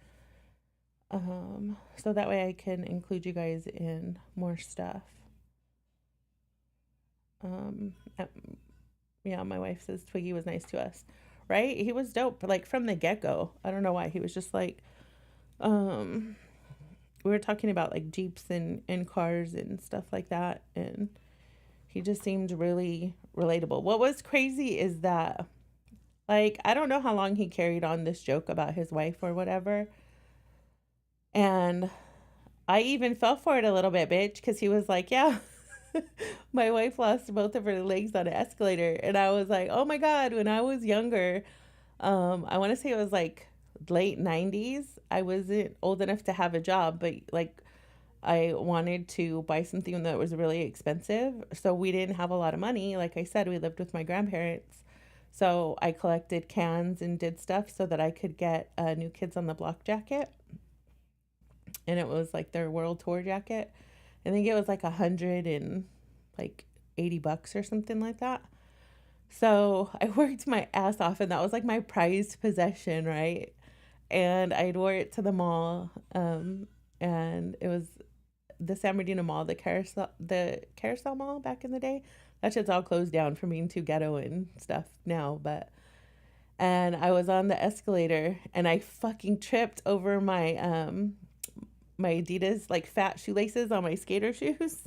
So that way I can include you guys in more stuff. Yeah, my wife says Twiggy was nice to us, right? He was dope, like from the get-go. I don't know why. He was just like, we were talking about like Jeeps and cars and stuff like that, and he just seemed really relatable. What was crazy is that, like, I don't know how long he carried on this joke about his wife or whatever, and I even fell for it a little bit, bitch, because he was like, yeah, my wife lost both of her legs on an escalator. And I was like, oh my God, when I was younger, I want to say it was like late 90s. I wasn't old enough to have a job, but like I wanted to buy something that was really expensive. So we didn't have a lot of money. Like I said, we lived with my grandparents. So I collected cans and did stuff so that I could get a New Kids on the Block jacket. And it was like their world tour jacket. I think it was like $180 or something like that. So I worked my ass off, and that was like my prized possession, right? And I'd wore it to the mall, and it was the San Bernardino Mall, the Carousel Mall back in the day. That shit's all closed down for being too ghetto and stuff now, and I was on the escalator, and I fucking tripped over my my Adidas like fat shoelaces on my skater shoes.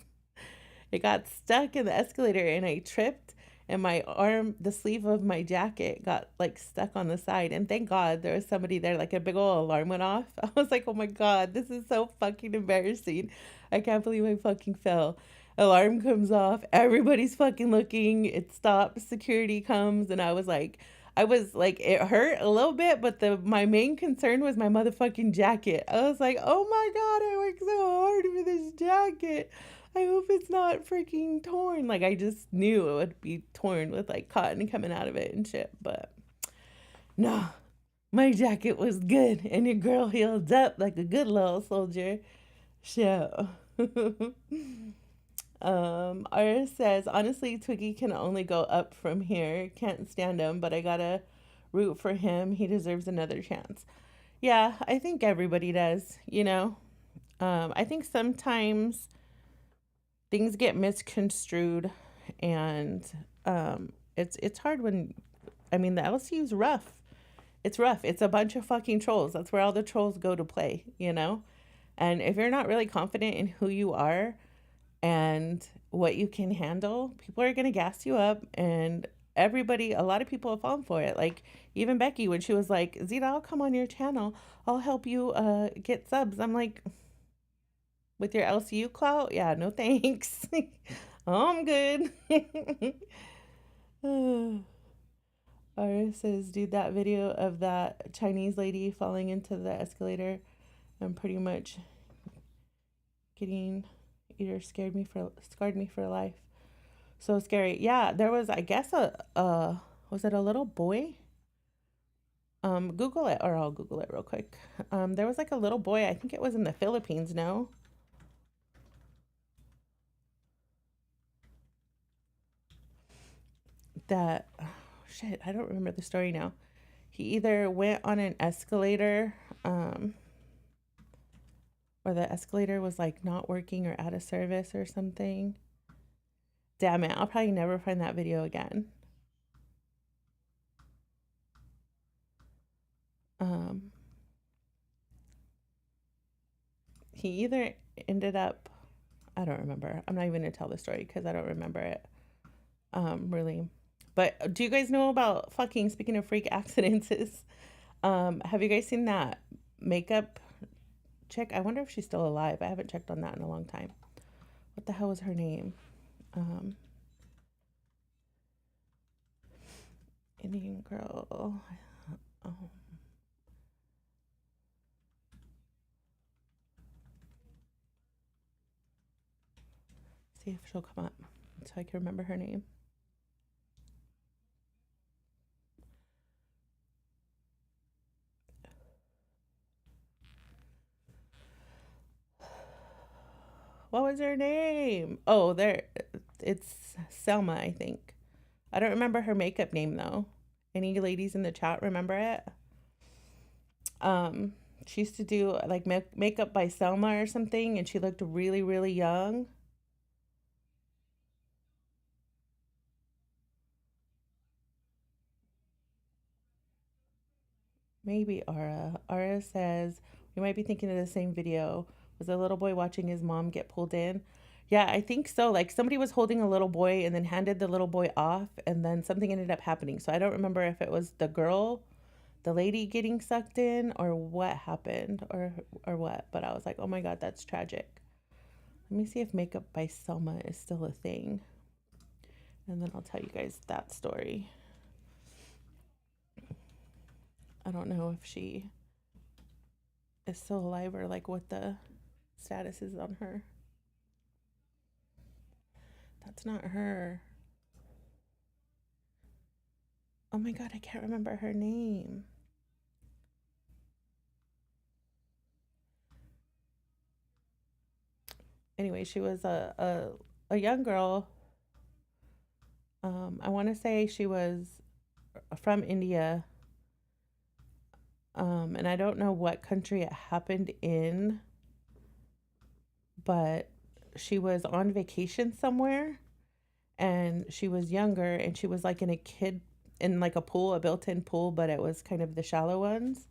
It got stuck in the escalator, and I tripped, and my arm, the sleeve of my jacket got like stuck on the side. And thank God there was somebody there, like a big old alarm went off. I was like, oh my God, this is so fucking embarrassing. I can't believe I fucking fell. Alarm comes off. Everybody's fucking looking. It stops. Security comes. And I was like, it hurt a little bit, but my main concern was my motherfucking jacket. I was like, oh my God, I worked so hard for this jacket. I hope it's not freaking torn. Like, I just knew it would be torn with like cotton coming out of it and shit. But no, my jacket was good, and your girl healed up like a good little soldier. So, Aris says, honestly, Twiggy can only go up from here. Can't stand him, but I gotta root for him. He deserves another chance. Yeah, I think everybody does, you know. I think sometimes things get misconstrued, and it's hard when, I mean, the LCU's rough. It's rough. It's a bunch of fucking trolls. That's where all the trolls go to play, you know? And if you're not really confident in who you are and what you can handle, people are going to gas you up, and a lot of people have fallen for it. Like even Becky, when she was like, Zita, I'll come on your channel. I'll help you get subs. I'm like, with your LCU clout? Yeah, no thanks. I'm good. Ara says, dude, that video of that Chinese lady falling into the escalator and pretty much getting either scarred me for life. So scary. Yeah, there was, I guess, was it a little boy? Google it, or I'll Google it real quick. There was like a little boy, I think it was in the Philippines, no? That, oh, shit, I don't remember the story now. He either went on an escalator, or the escalator was like not working or out of service or something. Damn it, I'll probably never find that video again. He either ended up, I don't remember. I'm not even gonna tell the story because I don't remember it. Really. But do you guys know about fucking, speaking of freak accidents, have you guys seen that makeup chick? I wonder if she's still alive. I haven't checked on that in a long time. What the hell was her name? Indian girl. See if she'll come up so I can remember her name. What was her name? Oh, it's Selma, I think. I don't remember her makeup name though. Any ladies in the chat remember it? She used to do like makeup by Selma or something, and she looked really, really young. Maybe Ara. Ara says, we might be thinking of the same video. Was a little boy watching his mom get pulled in? Yeah, I think so. Like somebody was holding a little boy and then handed the little boy off, and then something ended up happening. So I don't remember if it was the girl, the lady getting sucked in, or what happened, or what. But I was like, oh my God, that's tragic. Let me see if makeup by Selma is still a thing. And then I'll tell you guys that story. I don't know if she is still alive or like what the status is on her. That's not her. Oh my God, I can't remember her name. Anyway, she was a young girl. I want to say she was from India. And I don't know what country it happened in, but she was on vacation somewhere, and she was younger, and she was like in like a pool, a built-in pool, but it was kind of the shallow ones.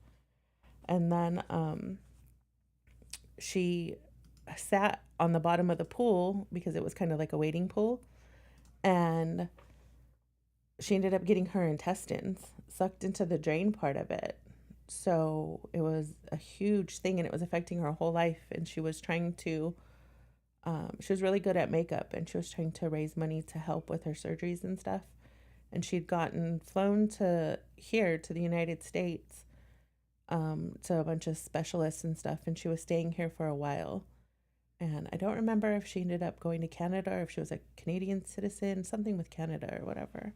And then she sat on the bottom of the pool because it was kind of like a wading pool, and she ended up getting her intestines sucked into the drain part of it. So it was a huge thing, and it was affecting her whole life. And she was trying to, she was really good at makeup, and she was trying to raise money to help with her surgeries and stuff. And she'd gotten flown to the United States, to a bunch of specialists and stuff. And she was staying here for a while. And I don't remember if she ended up going to Canada or if she was a Canadian citizen, something with Canada or whatever.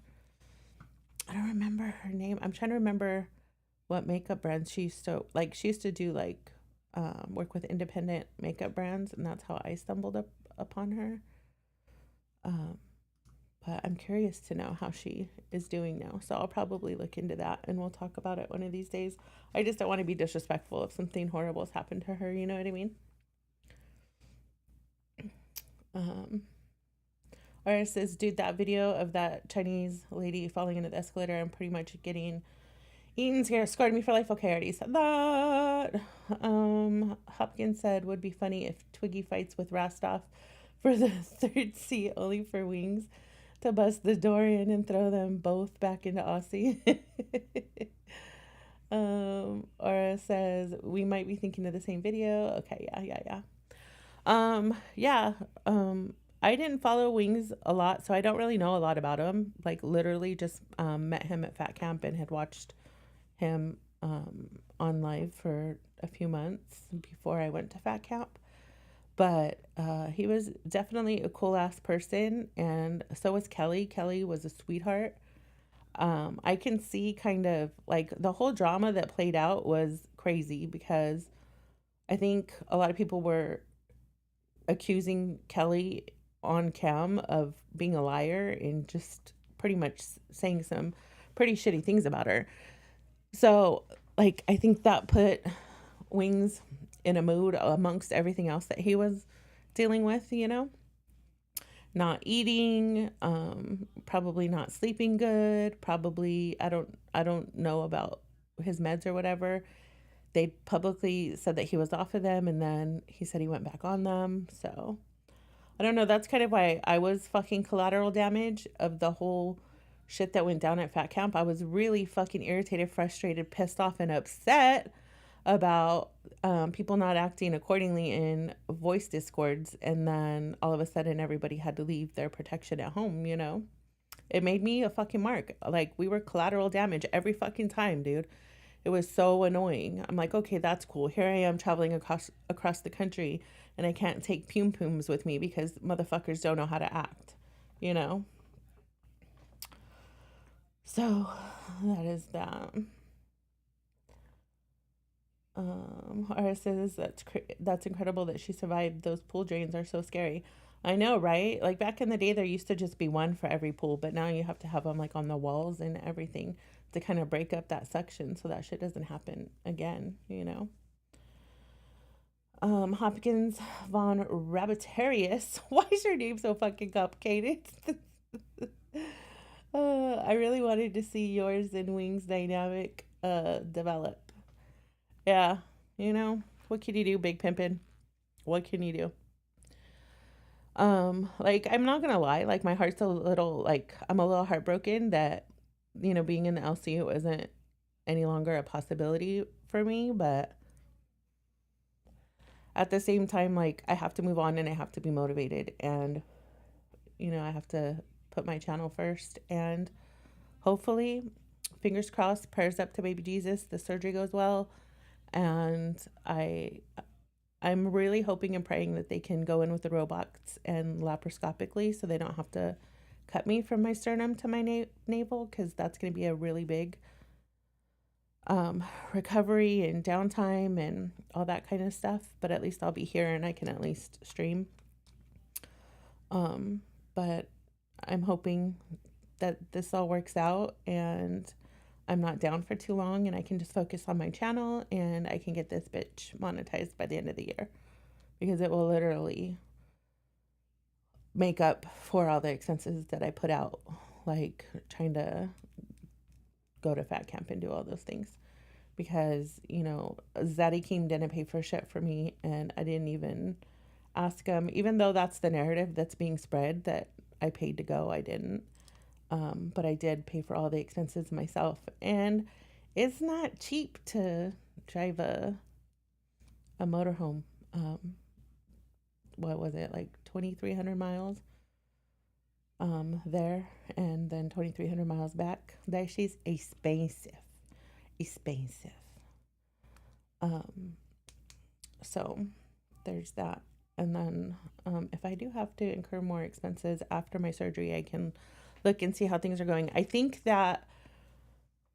I don't remember her name. I'm trying to remember what makeup brands she used to like. She used to do like work with independent makeup brands, and that's how I stumbled upon her. But I'm curious to know how she is doing now, so I'll probably look into that, and we'll talk about it one of these days. I just don't want to be disrespectful if something horrible has happened to her, you know what I mean? Or it says, dude, that video of that Chinese lady falling into the escalator and pretty much getting eaten scarred me for life. Okay, I already said that. Hopkins said, would be funny if Twiggy fights with Rastoff for the third seat, only for Wings to bust the door in and throw them both back into Aussie. Aura says, we might be thinking of the same video. Okay, yeah. I didn't follow Wings a lot, so I don't really know a lot about him. Like, literally just met him at Fat Camp and had watched him on live for a few months before I went to Fat Camp. But he was definitely a cool ass person, and so was Kelly. Kelly was a sweetheart. I can see kind of like the whole drama that played out was crazy, because I think a lot of people were accusing Kelly on cam of being a liar and just pretty much saying some pretty shitty things about her. So, like, I think that put Wings in a mood amongst everything else that he was dealing with, you know? Not eating, probably not sleeping good, probably, I don't know about his meds or whatever. They publicly said that he was off of them, and then he said he went back on them. So I don't know. That's kind of why I was fucking collateral damage of the whole shit that went down at Fat Camp. I was really fucking irritated, frustrated, pissed off, and upset about people not acting accordingly in voice discords. And then all of a sudden everybody had to leave their protection at home, you know? It made me a fucking mark. Like, we were collateral damage every fucking time, dude. It was so annoying. I'm like, okay, that's cool. Here I am traveling across the country, and I can't take pum-pums with me because motherfuckers don't know how to act, you know? So that is that. Ara says that's incredible that she survived. Those pool drains are so scary. I know, right? Like, back in the day, there used to just be one for every pool, but now you have to have them like on the walls and everything to kind of break up that suction so that shit doesn't happen again, you know? Hopkins Von Rabbitarius. Why is your name so fucking complicated? I really wanted to see yours and Wings dynamic develop. Yeah, you know, what can you do, Big Pimpin'? What can you do? Like, I'm not gonna lie, like, my heart's a little, like, I'm a little heartbroken that, you know, being in the LCU isn't any longer a possibility for me, but at the same time, like, I have to move on and I have to be motivated, and, you know, I have to put my channel first, and hopefully, fingers crossed, prayers up to baby Jesus, the surgery goes well, and I'm really hoping and praying that they can go in with the robots and laparoscopically so they don't have to cut me from my sternum to my navel, because that's going to be a really big recovery and downtime and all that kind of stuff. But at least I'll be here and I can at least stream. But I'm hoping that this all works out and I'm not down for too long and I can just focus on my channel and I can get this bitch monetized by the end of the year, because it will literally make up for all the expenses that I put out, like trying to go to fat camp and do all those things. Because, you know, Zaddy Keem didn't pay for shit for me and I didn't even ask him, even though that's the narrative that's being spread that I paid to go, I didn't. But I did pay for all the expenses myself. And it's not cheap to drive a motorhome. What was it, like 2,300 miles there, and then 2,300 miles back. That shit's expensive. So there's that. And then if I do have to incur more expenses after my surgery, I can look and see how things are going. I think that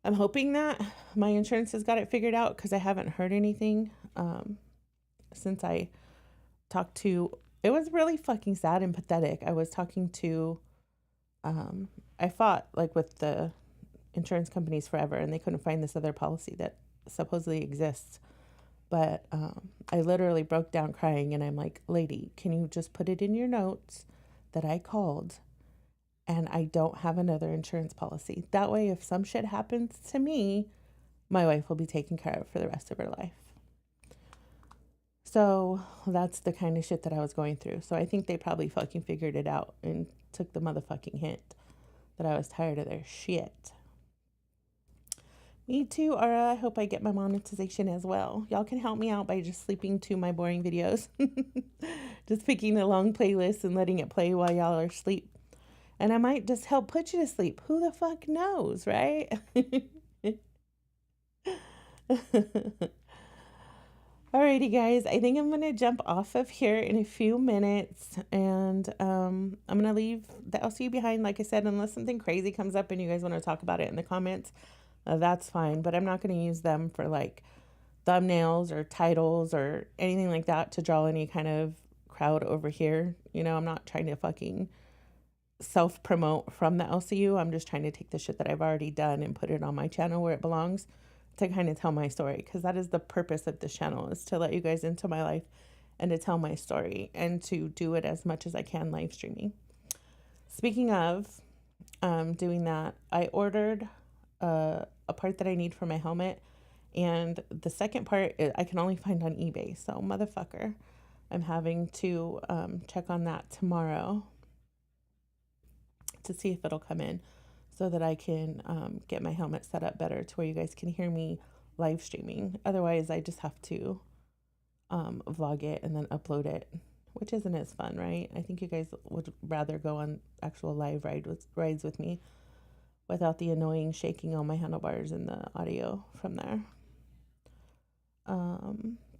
I'm hoping that my insurance has got it figured out, because I haven't heard anything since I talked to, it was really fucking sad and pathetic. I was talking to, I fought like with the insurance companies forever and they couldn't find this other policy that supposedly exists. But I literally broke down crying and I'm like, lady, can you just put it in your notes that I called and I don't have another insurance policy? That way, if some shit happens to me, my wife will be taken care of for the rest of her life. So that's the kind of shit that I was going through. So I think they probably fucking figured it out and took the motherfucking hint that I was tired of their shit. Me too, Ara. I hope I get my monetization as well. Y'all can help me out by just sleeping to my boring videos. Just picking a long playlist and letting it play while y'all are asleep. And I might just help put you to sleep. Who the fuck knows, right? Alrighty, guys. I think I'm going to jump off of here in a few minutes. And I'm going to leave the LCU behind, like I said, unless something crazy comes up and you guys want to talk about it in the comments. That's fine. But I'm not going to use them for, like, thumbnails or titles or anything like that to draw any kind of crowd over here. You know, I'm not trying to fucking self-promote from the LCU. I'm just trying to take the shit that I've already done and put it on my channel where it belongs, to kind of tell my story, because that is the purpose of this channel, is to let you guys into my life and to tell my story and to do it as much as I can live streaming. Speaking of doing that, I ordered a part that I need for my helmet, and the second part I can only find on eBay. So motherfucker, I'm having to check on that tomorrow to see if it'll come in, so that I can get my helmet set up better to where you guys can hear me live streaming. Otherwise, I just have to vlog it and then upload it, which isn't as fun, right? I think you guys would rather go on actual live rides with me without the annoying shaking on my handlebars and the audio from there.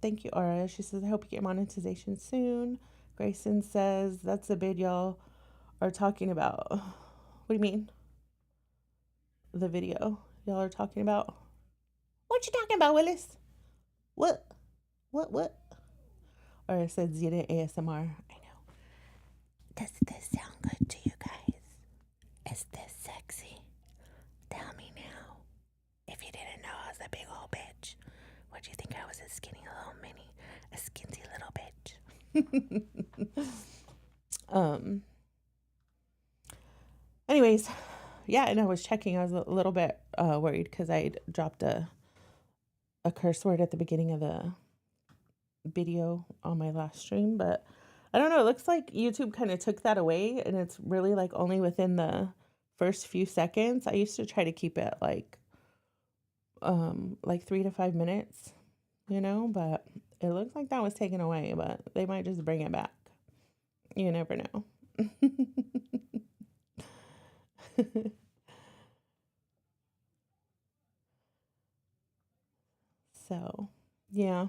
Thank you, Aura. She says, I hope you get monetization soon. Grayson says, that's the bid y'all are talking about. What do you mean? The video y'all are talking about? What you talking about, Willis? What? Or it said Zita ASMR. I know. Does this sound good to you guys? Is this sexy? Tell me now. If you didn't know I was a big old bitch, would you think I was a skinny little mini, a skinty little bitch? Anyways, yeah, and I was checking. I was a little bit worried because I dropped a curse word at the beginning of the video on my last stream, but I don't know. It looks like YouTube kind of took that away, and it's really like only within the first few seconds. I used to try to keep it like 3 to 5 minutes, you know, but it looks like that was taken away, but they might just bring it back. You never know. So, yeah,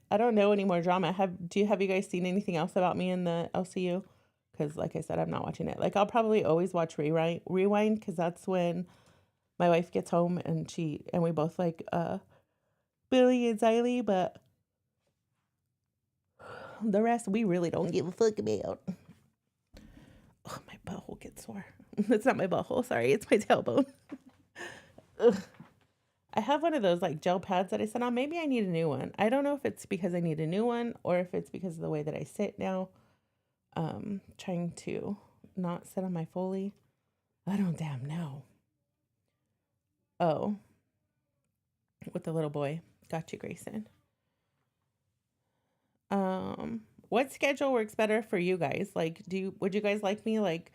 I don't know any more drama. Have you guys seen anything else about me in the LCU? Because, like I said, I'm not watching it. Like, I'll probably always watch Rewind, because that's when my wife gets home and we both like Billy and Xylee, but the rest we really don't give a fuck about. Oh, my butthole gets sore. It's not my butthole. Sorry, it's my tailbone. Ugh. I have one of those like gel pads that I sit on. Maybe I need a new one. I don't know if it's because I need a new one or if it's because of the way that I sit now. Trying to not sit on my Foley. I don't damn know. Oh. With the little boy. Got you, Grayson. What schedule works better for you guys? Like, would you guys like me like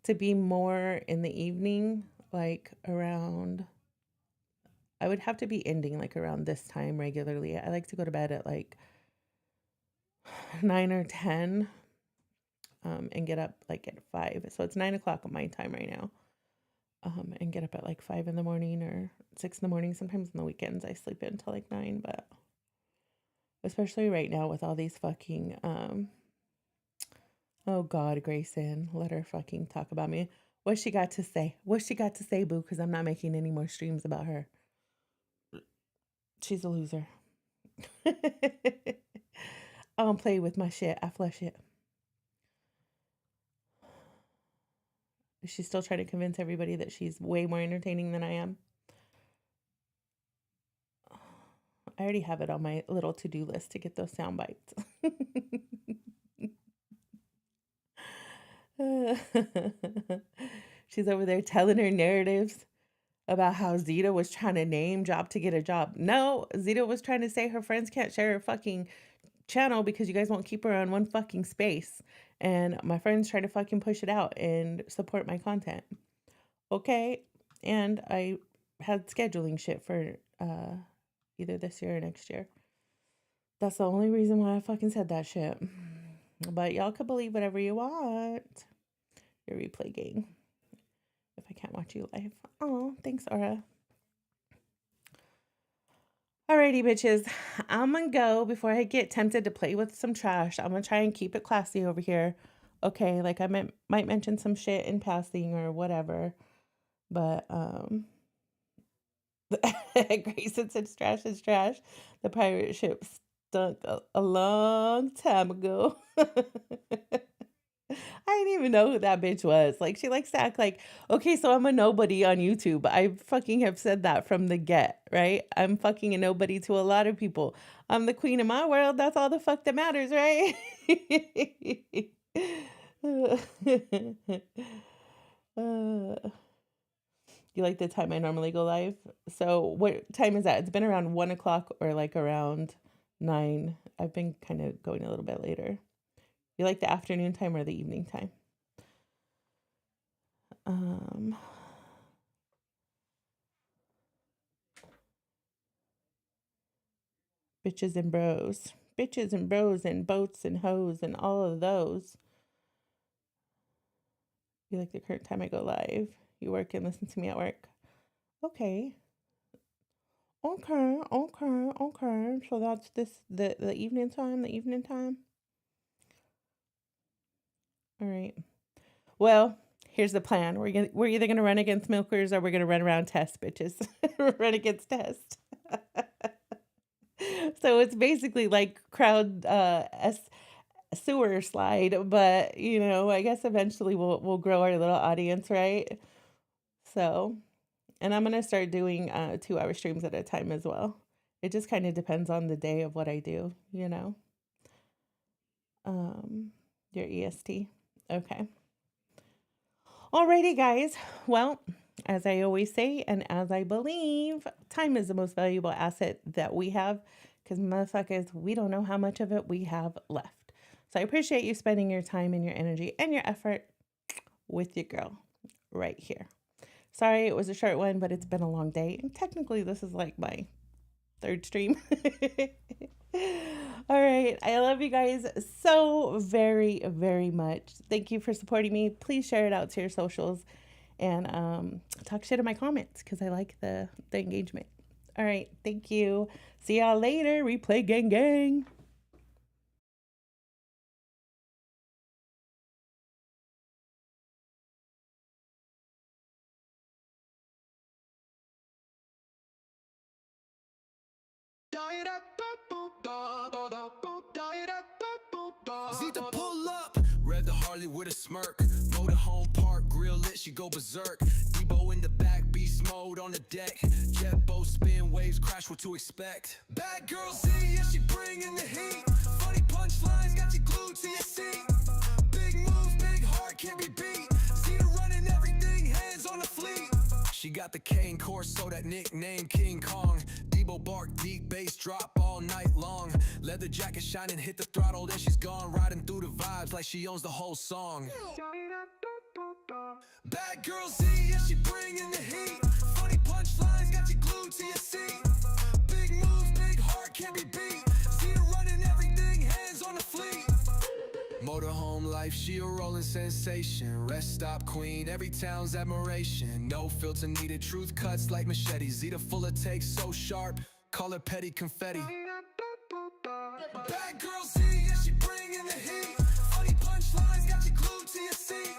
to be more in the evening, like around? I would have to be ending like around this time regularly. I like to go to bed at like 9 or 10, and get up like at 5. So it's 9 o'clock on my time right now. And get up at like 5 in the morning or 6 in the morning. Sometimes on the weekends I sleep in until like 9, but especially right now with all these fucking, oh God, Grayson, let her fucking talk about me. What she got to say? What she got to say, boo? Because I'm not making any more streams about her. She's a loser. I don't play with my shit. I flush it. She's still trying to convince everybody that she's way more entertaining than I am. I already have it on my little to-do list to get those sound bites. She's over there telling her narratives about how Zita was trying to name drop to get a job. No, Zita was trying to say her friends can't share her fucking channel because you guys won't keep her on one fucking space. And my friends try to fucking push it out and support my content. Okay. And I had scheduling shit for either this year or next year. That's the only reason why I fucking said that shit. But y'all could believe whatever you want. Your replay gang. If I can't watch you live. Oh, thanks, Aura. Alrighty, bitches. I'm gonna go before I get tempted to play with some trash. I'm gonna try and keep it classy over here. Okay, like I might mention some shit in passing or whatever. But, Grayson said trash is trash. The pirate ship stunk a long time ago. I didn't even know who that bitch was. Like, she likes to act like, okay, so I'm a nobody on YouTube. I fucking have said that from the get, right? I'm fucking a nobody to a lot of people. I'm the queen of my world. That's all the fuck that matters, right? You like the time I normally go live? So what time is that? It's been around 1 o'clock or like around 9. I've been kind of going a little bit later. You like the afternoon time or the evening time? Bitches and bros. Bitches and bros and boats and hoes and all of those. You like the current time I go live? You work and listen to me at work? Okay. Okay. So that's the evening time, All right. Well, here's the plan. We're either gonna run against milkers or we're gonna run around test, bitches. Run against test. So it's basically like crowd sewer slide, but you know, I guess eventually we'll grow our little audience, right? So, and I'm gonna start doing 2-hour streams at a time as well. It just kind of depends on the day of what I do, you know. Your EST. Okay. Alrighty, guys. Well, as I always say, and as I believe, time is the most valuable asset that we have, because motherfuckers, we don't know how much of it we have left. So I appreciate you spending your time and your energy and your effort with your girl right here. Sorry, it was a short one, but it's been a long day. And technically, this is like my 3rd stream. All right. I love you guys so very, very much. Thank you for supporting me. Please share it out to your socials and talk shit in my comments because I like the engagement. All right. Thank you. See y'all later. Replay gang gang. Zita pull up, rev the Harley Harley with a smirk. Motorhome park, grill lit, she go berserk. Debo in the back, beast mode on the deck. Jet boat spin, waves crash, what to expect. Bad girl Z, yeah, she bringing the heat. Funny punchlines, got you glued to your seat. Big moves, big heart, can't be beat. Zita running everything, hands on the fleet. She got the cane course, so that nickname King Kong. Debo bark, deep bass drop all night long. Leather jacket shining, hit the throttle, then she's gone. Riding through the vibes like she owns the whole song. Bad girl Z, yeah, she bringing the heat. Funny punchlines, got you glued to your seat. Big moves, big heart, can't be beat. Zita running everything, hands on the fleet. Motorhome life, she a rolling sensation. Rest stop queen, every town's admiration. No filter needed, truth cuts like machete. Zita full of takes, so sharp, call her petty confetti. Bad girl Z, yeah, she bringing the heat. Funny punchlines, got you glued to your seat.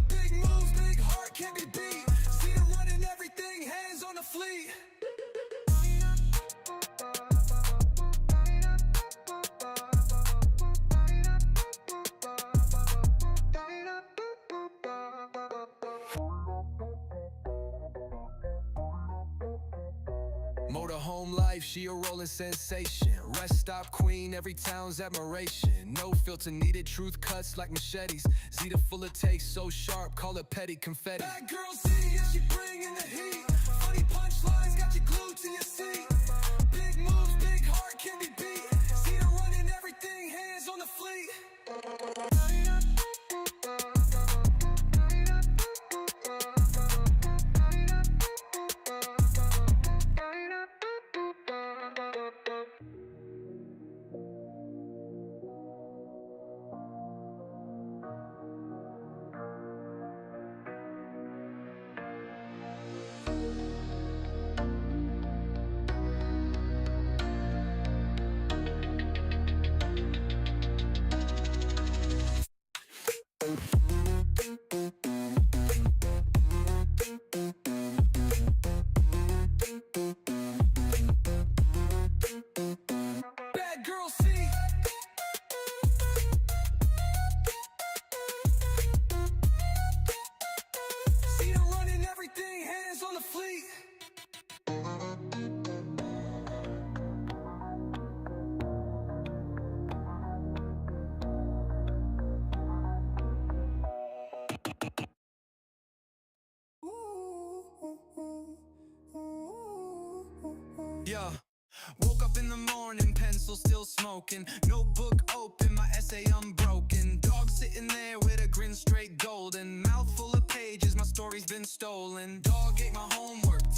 Big moves, big heart, can't be beat. Zita running everything, hands on the fleet. Motorhome life, she a rolling sensation. Rest stop queen, every town's admiration. No filter needed, truth cuts like machetes. Zita full of takes, so sharp, call it petty confetti. Bad girl Z, yeah, she bringing the heat. Funny punchlines, got you glued to your seat. Big moves, big heart, can't be beat. Zita running everything, hands on the fleet. Bad girl C. Zita running everything, hands on the fleet. Yeah. Woke up in the morning, pencil still smoking. Notebook open, my essay unbroken. Dog sitting there with a grin straight golden. Mouth full of pages, my story's been stolen. Dog ate my homework, teacher